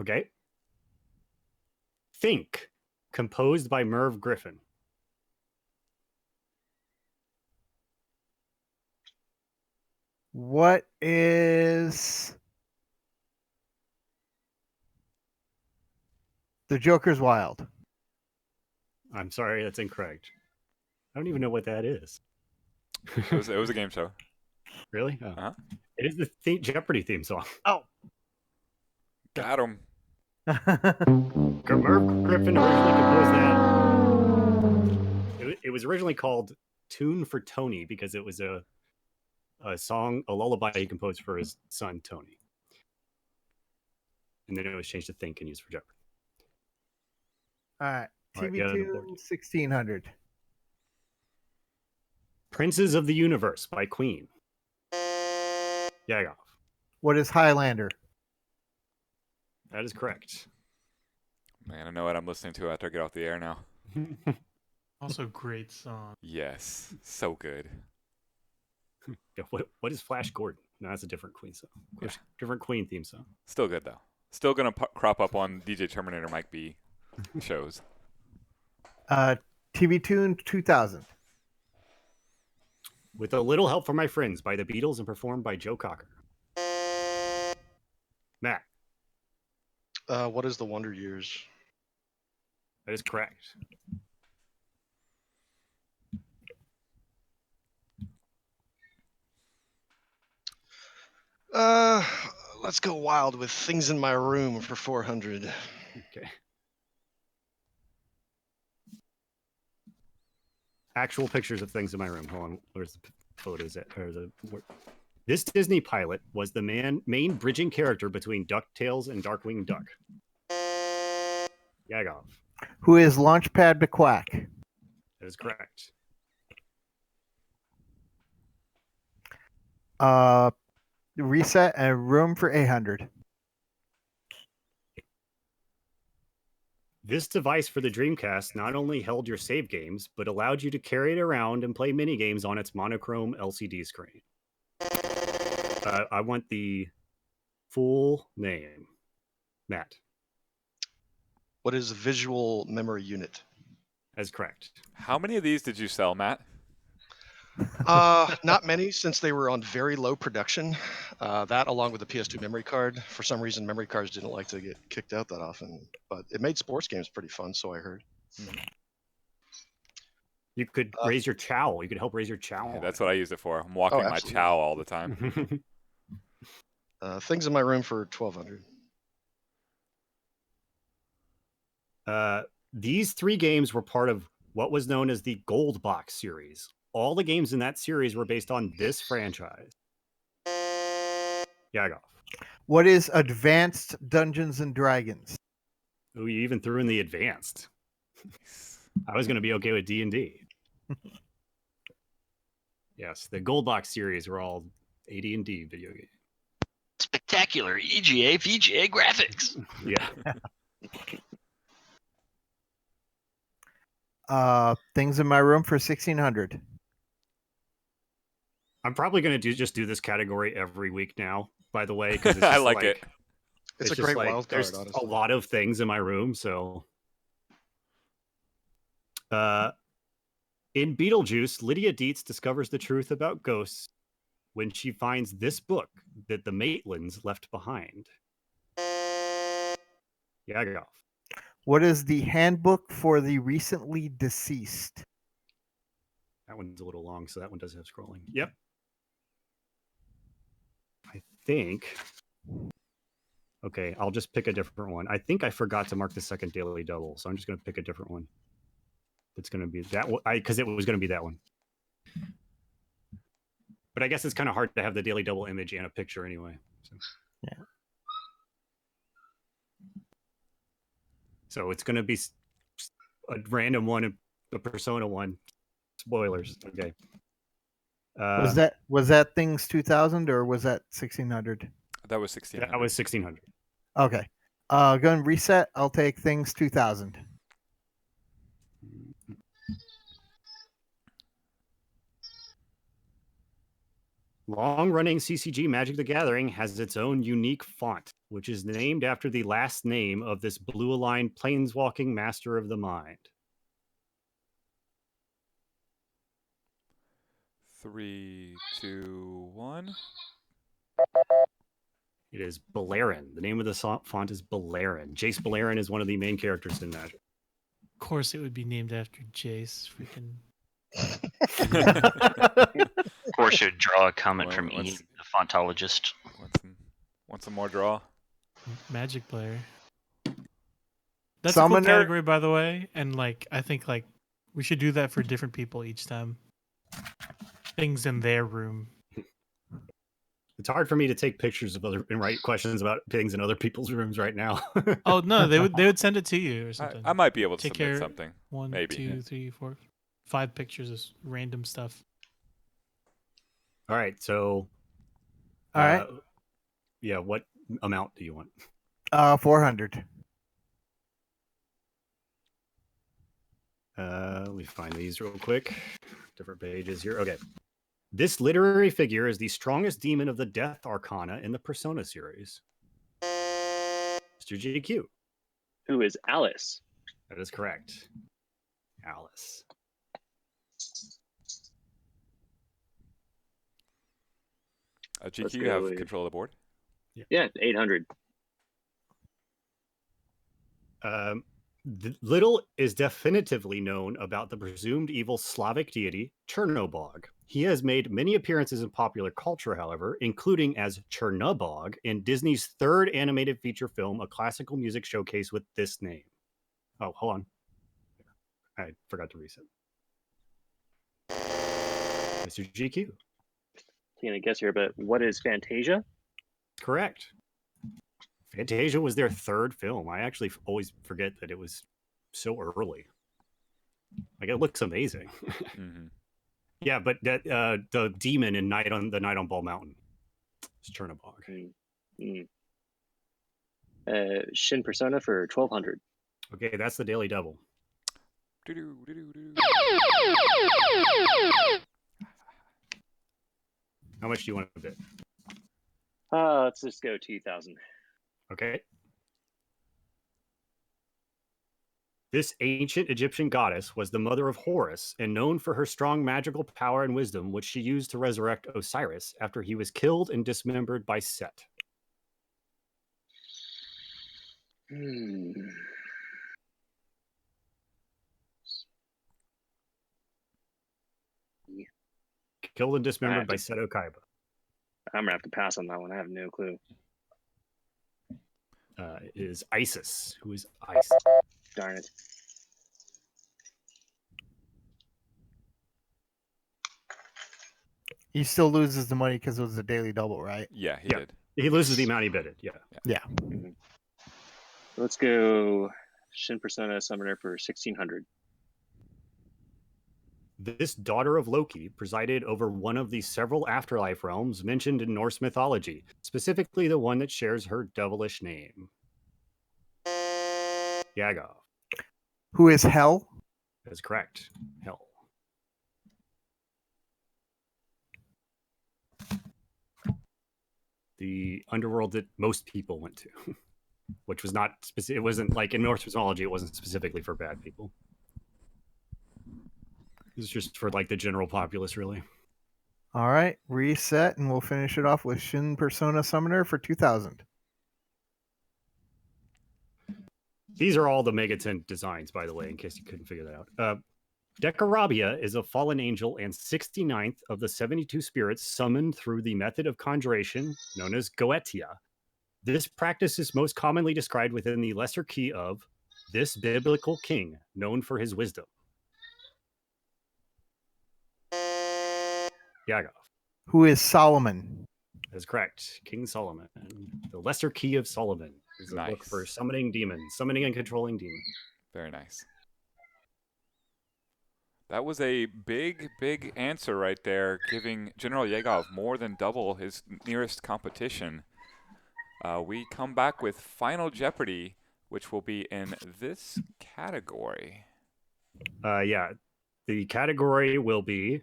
Okay. Think, composed by Merv Griffin. What is The Joker's Wild? I'm sorry, that's incorrect. I don't even know what that is. It was a game show. Really? Oh. Uh-huh. It is the Jeopardy theme song. Oh. Got him. Merv Griffin originally composed that. It was originally called Tune for Tony because it was a song, a lullaby he composed for his son, Tony. And then it was changed to Think and used for Jeopardy. All right. All right, TV get on the Tune board. 1600. Princes of the Universe by Queen. Yagov. What is Highlander? That is correct. Man, I know what I'm listening to after I get off the air now. Also, great song. Yes, so good. Yeah, what is Flash Gordon? No, that's a different Queen song. Yeah. Different Queen theme song. Still good though. Still gonna crop up on DJ Terminator Mike B shows. TV Tune 2000. With a Little Help from My Friends by the Beatles and performed by Joe Cocker. Matt. What is The Wonder Years? That is correct. Let's go wild with Things in My Room for 400. Okay. Actual pictures of things in my room. Hold on. Where's the photos at? This Disney pilot was the main bridging character between DuckTales and Darkwing Duck. Yagov. Who is Launchpad McQuack? That is correct. Reset and Room for 800. This device for the Dreamcast not only held your save games, but allowed you to carry it around and play mini games on its monochrome LCD screen. I want the full name. Matt. What is Visual Memory Unit? That's correct. How many of these did you sell, Matt? Not many, since they were on very low production. That, along with the PS2 memory card. For some reason, memory cards didn't like to get kicked out that often, but it made sports games pretty fun, so I heard. You could raise your chow. You could help raise your chow. Yeah, that's what I use it for. I'm walking my absolutely. chow all the time. Things in My Room for 1200. These three games were part of what was known as the Gold Box series. All the games in that series were based on this franchise. Yagov. What is Advanced Dungeons and Dragons? Oh, you even threw in the advanced. I was going to be okay with D&D. Yes, the Gold Box series were all AD&D video game. Spectacular EGA VGA graphics. Yeah. Things in my room for 1600. I'm probably going to just do this category every week now, by the way, because it's I just like it. It's a just great like, wild there's card, a honestly. lot of things in my room, so in Beetlejuice, Lydia Dietz discovers the truth about ghosts when she finds this book that the Maitlands left behind. Yeah, go. What is the handbook for the recently deceased? That one's a little long, so that one does have scrolling. Yep. I think. Okay, I'll just pick a different one. I think I forgot to mark the second daily double, so I'm just going to pick a different one. It's going to be that one, because it was going to be that one. But I guess it's kind of hard to have the daily double image and a picture anyway. So. Yeah. So it's going to be a random one, a Persona one. Spoilers. Okay. Was that Things 2000 or was that 1600? That was 1600. That was 1600. Okay. Go and reset. I'll take Things 2000. Long-running CCG Magic the Gathering has its own unique font, which is named after the last name of this blue-aligned planeswalking master of the mind. 3, 2, 1. It is Balerin. The name of the font is Balerin. Jace Balerin is one of the main characters in Magic. Of course, it would be named after Jace. Freaking. Of course, you'd draw a comment Well, from let's- Ian, the fontologist. Want some more draw? Magic player. That's a Summoner- cool category, by the way. And like, I think like we should do that for different people each time. Things in their room. It's hard for me to take pictures of other and write questions about things in other people's rooms right now. Oh no, they would send it to you or something. I might be able to Take submit care- something. 1, maybe. 2, 3, 4, 5 pictures of random stuff. All right, so. All right. Yeah, what amount do you want? 400. Let me find these real quick. Different pages here. Okay. This literary figure is the strongest demon of the Death Arcana in the Persona series. Mr. GQ. Who is Alice? That is correct. Alice. GQ, you go have with- control of the board. Yeah, 800. Little is definitively known about the presumed evil Slavic deity Chernobog. He has made many appearances in popular culture, however, including as Chernobog in Disney's third animated feature film, a classical music showcase with this name. Oh, hold on. I forgot to reset. Mr. GQ. Taking a guess here, but what is Fantasia? Correct. Fantasia was their third film. I actually always forget that it was so early. Like, it looks amazing. Mm-hmm. Yeah, but that the demon in Night on Ball Mountain is Chernobog. Shin Persona for 1200. Okay, that's the daily double. How much do you want to bid? Let's just go 2000. Okay. This ancient Egyptian goddess was the mother of Horus and known for her strong magical power and wisdom, which she used to resurrect Osiris after he was killed and dismembered by Set. Killed and dismembered by Set Okaiba. I'm gonna have to pass on that one. I have no clue. Is Isis. Who is Isis? Darn it. He still loses the money because it was a daily double, right? Yeah, he Yeah. did. He loses the amount he bidded. Yeah. Let's go Shin Persona Summoner for 1600. This daughter of Loki presided over one of the several afterlife realms mentioned in Norse mythology, specifically the one that shares her devilish name. Yagov. Who is Hel? That's correct. Hell. The underworld that most people went to, which was not specific. It wasn't like in Norse mythology. It wasn't specifically for bad people. It's just for like the general populace, really. All right, reset, and we'll finish it off with Shin Persona Summoner for 2000. These are all the Megaton designs, by the way, in case you couldn't figure that out. Decarabia is a fallen angel and 69th of the 72 spirits summoned through the method of conjuration known as Goetia. This practice is most commonly described within the lesser key of this biblical king, known for his wisdom. Yagov. Who is Solomon? That is correct. King Solomon. The lesser key of Solomon is a book Nice. for summoning demons, summoning and controlling demons. Very nice. That was a big, big answer right there, giving General Yegov more than double his nearest competition. We come back with Final Jeopardy, which will be in this category. Yeah. The category will be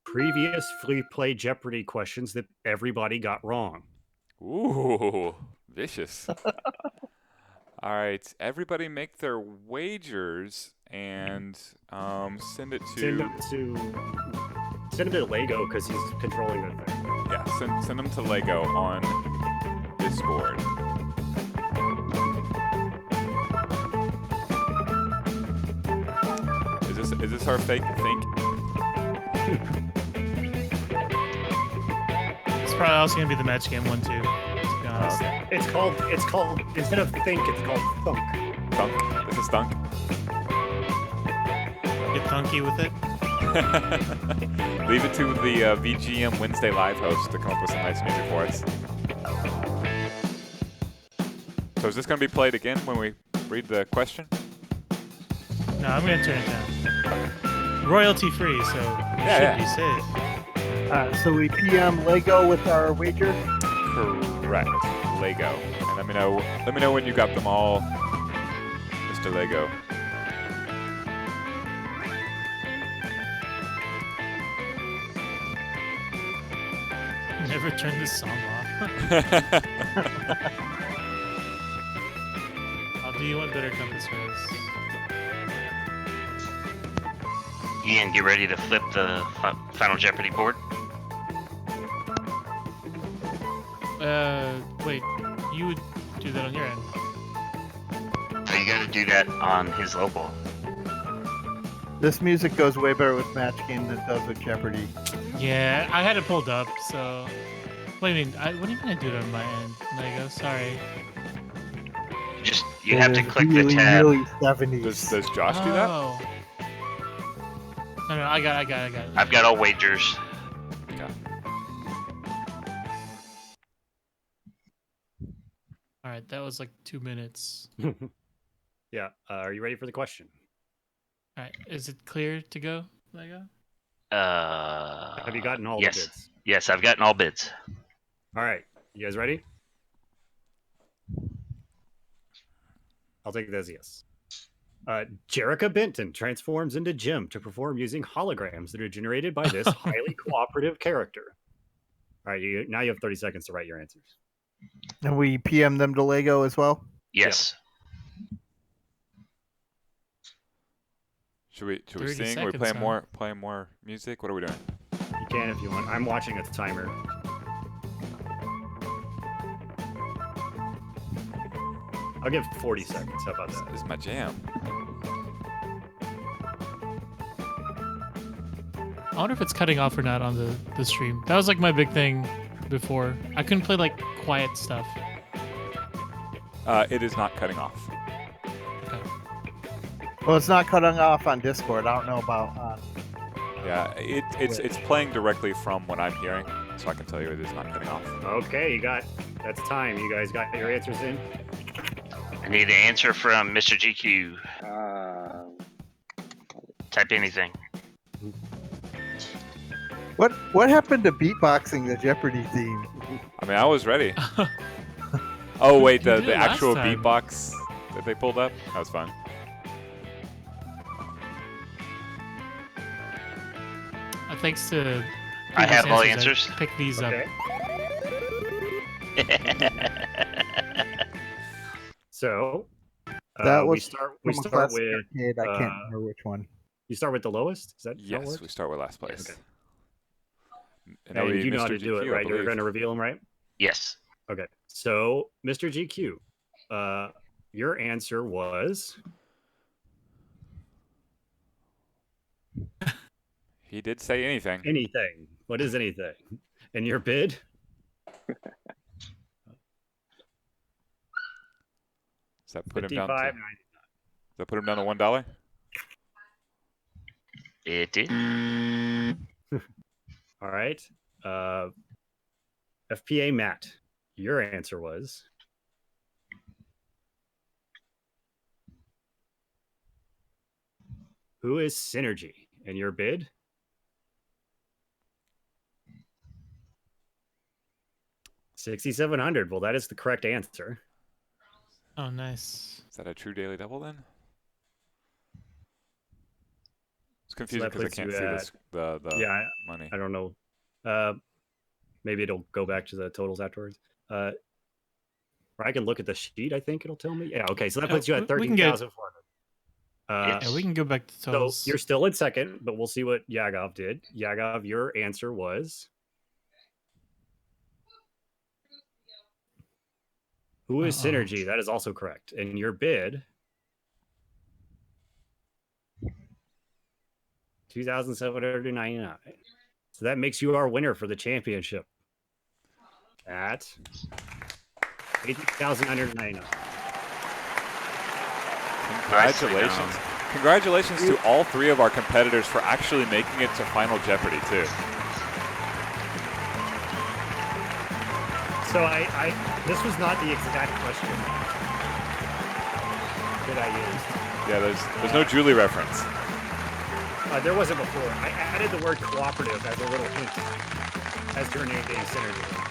previous free play Jeopardy questions that everybody got wrong. Ooh, vicious. All right, everybody make their wagers and send it Send to... him to Lego because he's controlling the thing. Yeah, send them to Lego on Discord. Is this our fake think? It's probably also gonna be the match game one too. To be honest. It's called instead of think, it's called thunk. Thunk. This is Thunk. Get thunky with it. Leave it to the VGM Wednesday Live host to come up with some nice music for us. So is this going to be played again when we read the question? No, I'm gonna turn it down. Royalty free, so we should be safe. So we PM Lego with our wager. Correct. Lego. And let me know when you got them all, Mr. Lego. Never turn this song off. I'll do you one better compass rose. Ian, get ready to flip the Final Jeopardy board. Wait, you would do that on your end. So you gotta do that on his local. This music goes way better with Match Game than it does with Jeopardy. Yeah, I had it pulled up, so. What do you mean? What do you mean I do it on my end? Lego, sorry. You have to click really, the tab. Really 70s. Does Josh do that? Oh. No, I got it. I've got all wagers. Okay. All right, that was like 2 minutes. Yeah. Are you ready for the question? All right, is it clear to go, Lego? Have you gotten all yes. the bids? Yes, I've gotten all bids. All right. You guys ready? I'll take it as yes. Jerrica Benton transforms into Jim to perform using holograms that are generated by this highly cooperative character. All right, now you have 30 seconds to write your answers. And we PM them to Lego as well? Yes. Should we 30 sing? Are we seconds, playing more music? What are we doing? You can if you want. I'm watching a timer. I'll give 40 seconds. How about that? This is my jam. I wonder if it's cutting off or not on the stream. That was like my big thing before. I couldn't play like quiet stuff. It is not cutting off. Okay. Well, it's not cutting off on Discord. I don't know about Yeah, it's playing directly from what I'm hearing, so I can tell you it is not cutting off. Okay, that's time. You guys got your answers in? I need an answer from Mr. GQ. Type anything. What happened to beatboxing the Jeopardy theme? I mean, I was ready. Oh wait, You did the it last actual time. beatbox that they pulled up? That was fun. Thanks to I previous have all the answers, answers. I picked these Okay. up. So That we was start from a with classic arcade. I can't uh, remember which one. you start with the lowest. Is that how it Yes, works? we start with last place. Okay. And that'll And be you know how Mr. to do it, GQ, I right? You're believe. going to reveal them, right? Yes. Okay. So, Mr. GQ, your answer was He did say anything. anything. What is anything? And your bid? Does that put him down $55.99. to? Does that put him down to $1? It did. All right. FPA Matt, your answer was who is Synergy? And your bid? $6,700. Well, that is the correct answer. Oh, nice. Is that a true daily double then? It's So confusing that because I puts can't you see at, the yeah, money. I don't know. Maybe it'll go back to the totals afterwards. Or I can look at the sheet. I think it'll tell me. Yeah. Okay. So that puts you at We can get- 13,400. Yeah, we can go back to So totals. you're still in second, but we'll see what Yagov did. Yagov, your answer was who is Uh-oh. Synergy? That is also correct. And your bid 2,799. So that makes you our winner for the championship at 8,999. Congratulations. Congratulations to all three of our competitors for actually making it to Final Jeopardy, too. So this was not the exact question that I used. Yeah, there's no Julie reference. There wasn't before. I added the word cooperative as a little hint as to her name being Synergy.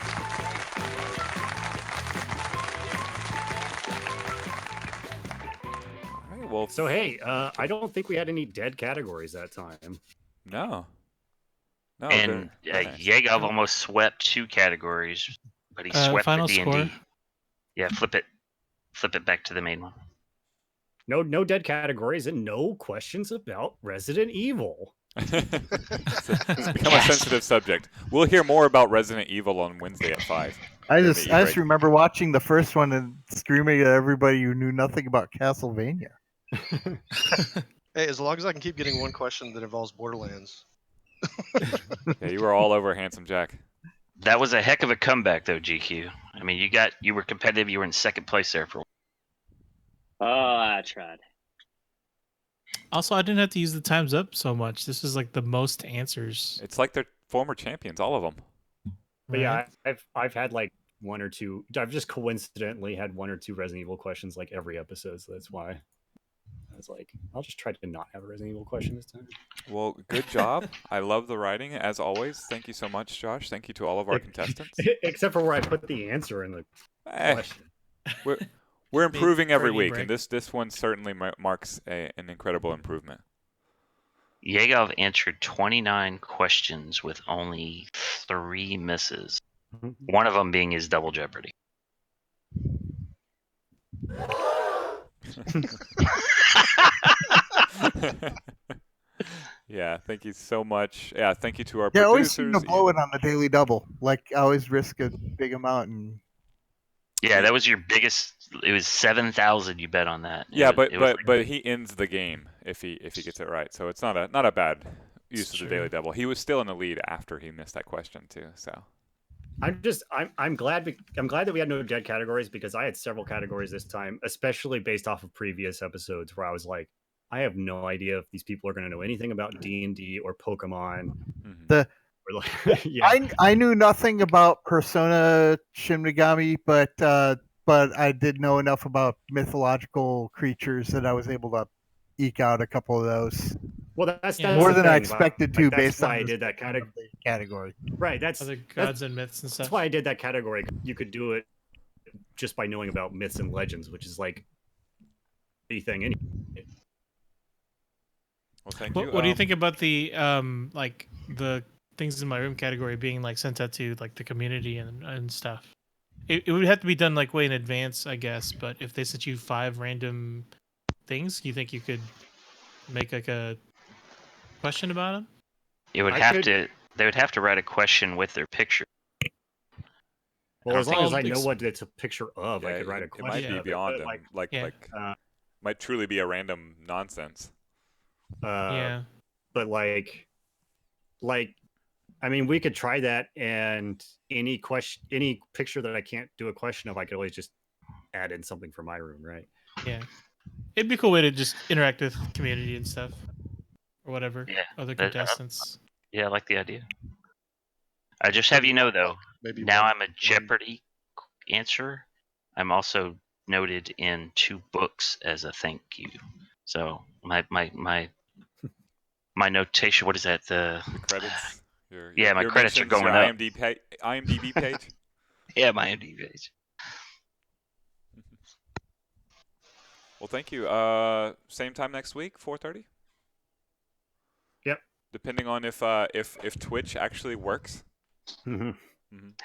All right, well, So hey, I don't think we had any dead categories that time. no. No, And very nice. Yegov almost swept 2 categories, but he swept final the D&D. score. Yeah, flip it back to the main one. No dead categories and no questions about Resident Evil. It's become a sensitive subject. We'll hear more about Resident Evil on Wednesday at 5. I during just the e-break. remember watching the first one and screaming at everybody who knew nothing about Castlevania. Hey, as long as I can keep getting one question that involves Borderlands. Yeah, you were all over Handsome Jack. That was a heck of a comeback, though, GQ. I mean, you were competitive. You were in second place there for. Oh, I tried. Also, I didn't have to use the times up so much. This is like the most answers. It's like they're former champions, all of them. But yeah, I've had like one or two. I've just coincidentally had one or two Resident Evil questions like every episode, so that's why I was like, I'll just try to not have a Resident Evil question this time. Well, good job. I love the writing, as always. Thank you so much, Josh. Thank you to all of our contestants. Except for where I put the answer in the question. We're improving every Bernie week, break. and this one certainly marks an incredible improvement. Yegov answered 29 questions with only 3 misses. One of them being his double Jeopardy. Yeah, thank you so much. Yeah, thank you to our Yeah, I always producers. seem to blow it on the daily double. Like I always risk a big amount and Yeah, that was your biggest. It was 7,000 you bet on that. Yeah, It was- but he ends the game if he gets it right. So it's not a bad use of the true. daily double. He was still in the lead after he missed that question too. So I'm glad that we had no dead categories because I had several categories this time, especially based off of previous episodes where I was like, I have no idea if these people are going to know anything about D&D or Pokemon. The- or like, yeah. I knew nothing about Persona Shin Megami, but I did know enough about mythological creatures that I was able to eke out a couple of those. Well, that's Yeah. More the than I thing, expected like, to, that's based why on I the did that span of the category. Right. Other gods and myths and stuff. That's why I did that category. You could do it just by knowing about myths and legends, which is like anything. Well, thank you. What do you think about the like the things in my room category being like sent out to like the community and stuff? It would have to be done like way in advance, I guess. But if they sent you 5 random things, you think you could make like a question about them? It would I have could- to. They would have to write a question with their picture. Well, as long think- as I know Well, what it's a picture of, I Yeah, could write a it question. might be of it, beyond but, them. like, Yeah. Might truly be a random nonsense. Yeah. but like, I mean, we could try that, and any picture that I can't do a question of, I could always just add in something for my room, right? Yeah. It'd be a cool way to just interact with community and stuff. Or whatever. Yeah, Other but, contestants. Yeah, I like the idea. I just have you know though. Maybe Now one- I'm a Jeopardy answer. I'm also noted in 2 books as a thank you. So my notation. What is that? The credits. Yeah, my your credits are mentions, going your up. IMDb page. Yeah, my IMDb page. Well, thank you. Same time next week, 4:30. Yep. Depending on if Twitch actually works.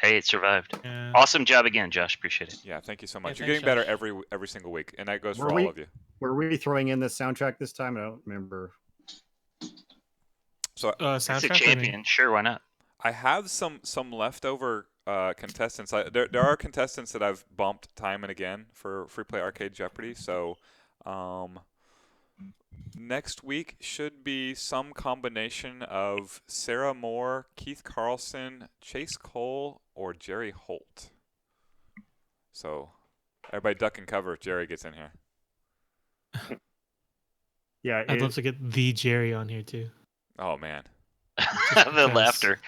Hey, it survived. Yeah. Awesome job again, Josh. Appreciate it. Yeah, thank you so much. Yeah, You're thanks, getting better Josh. every single week, and that goes Were for we- all of you. Were we throwing in the soundtrack this time? I don't remember. So It's a Soundtrack. I mean, champion. Sure, why not? I have some leftover contestants. There are contestants that I've bumped time and again for Free Play Arcade Jeopardy. So next week should be some combination of Sarah Moore, Keith Carlson, Chase Cole, or Jerry Holt. So everybody duck and cover if Jerry gets in here. Yeah, I'd love to get the Jerry on here too. Oh man. The because- laughter.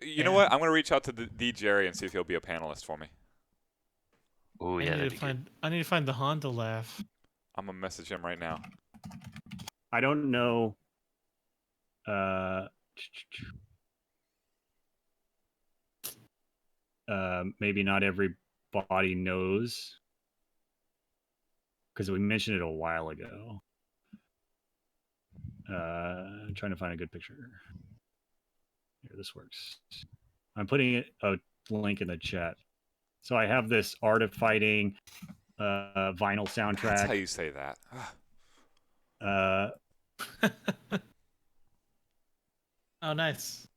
You know what? I'm gonna reach out to the Jerry and see if he'll be a panelist for me. Oh yeah, that'd be good. I need to find the Honda laugh. I'm gonna message him right now. I don't know. Maybe not everybody knows because we mentioned it a while ago. I'm trying to find a good picture. Here, this works. I'm putting a link in the chat. So I have this Art of Fighting vinyl soundtrack. That's how you say that. Oh, nice.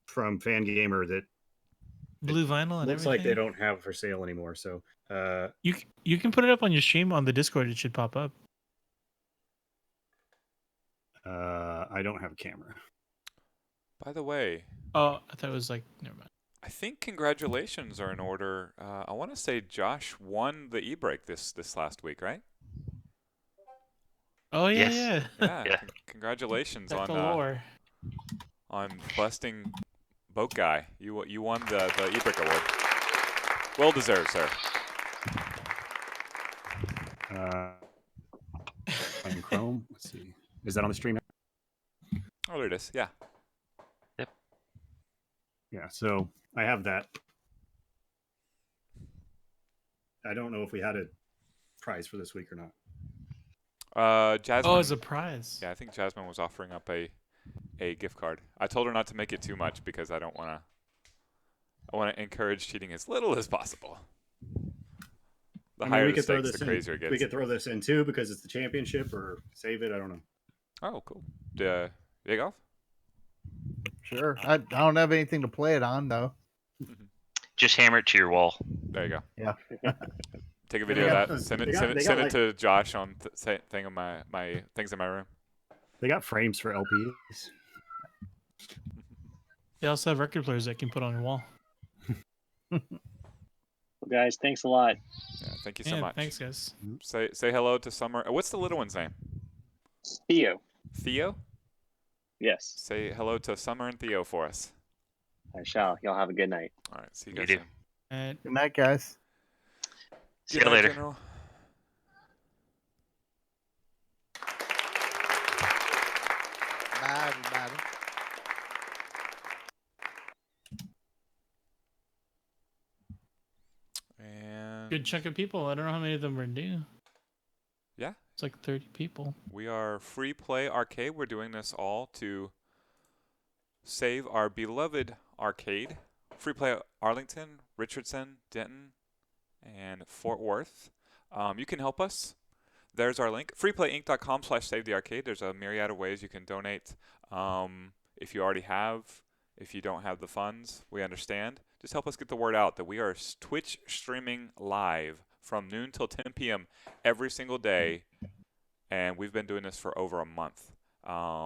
From Fangamer that Blue vinyl and looks everything. like they don't have for sale anymore. So You can put it up on your stream on the Discord. It should pop up. I don't have a camera. By the way, Oh, I thought it was like never mind. I think congratulations are in order. I want to say Josh won the e-break this last week, right? Oh yeah, Yes. yeah. Yeah. Yeah. Congratulations That's on the lore. on busting Boat Guy. You won the e-break award. Well deserved, sir. On Chrome. Let's see. Is that on the stream? Oh, there it is. Yeah. Yeah. So I have that. I don't know if we had a prize for this week or not. Jasmine. Oh, as a prize. Yeah, I think Jasmine was offering up a gift card. I told her not to make it too much because I don't want to. I want to encourage cheating as little as possible. The higher the stakes, the crazier it gets. We could throw this in too because it's the championship, or save it. I don't know. Oh, cool. Jagoff? Sure. I don't have anything to play it on though. Just hammer it to your wall. There you go. Yeah. Take a They video got- of that. Send they it. got- Send it. they Send got, it to Josh on thing of my things in my room. They got frames for LPs. They also have record players that can put on your wall. Well, guys, thanks a lot. Yeah. Thank you so Yeah, much. thanks, guys. Say hello to Summer. What's the little one's name? Theo. Theo. Yes, Say hello to Summer and Theo for us. I shall. Y'all have a good night. All right. See you You guys do. soon. And Good night, guys. See Good you night, later. General. bad. And Good chunk of people. I don't know how many of them are new. Yeah. It's like 30 people. We are Free Play Arcade. We're doing this all to save our beloved arcade. Free Play Arlington, Richardson, Denton, and Fort Worth. You can help us. There's our link, freeplayinc.com/savethearcade. There's a myriad of ways you can donate. If you already have, if you don't have the funds, we understand. Just help us get the word out that we are Twitch streaming live from noon till 10 p.m. every single day, and we've been doing this for over a month.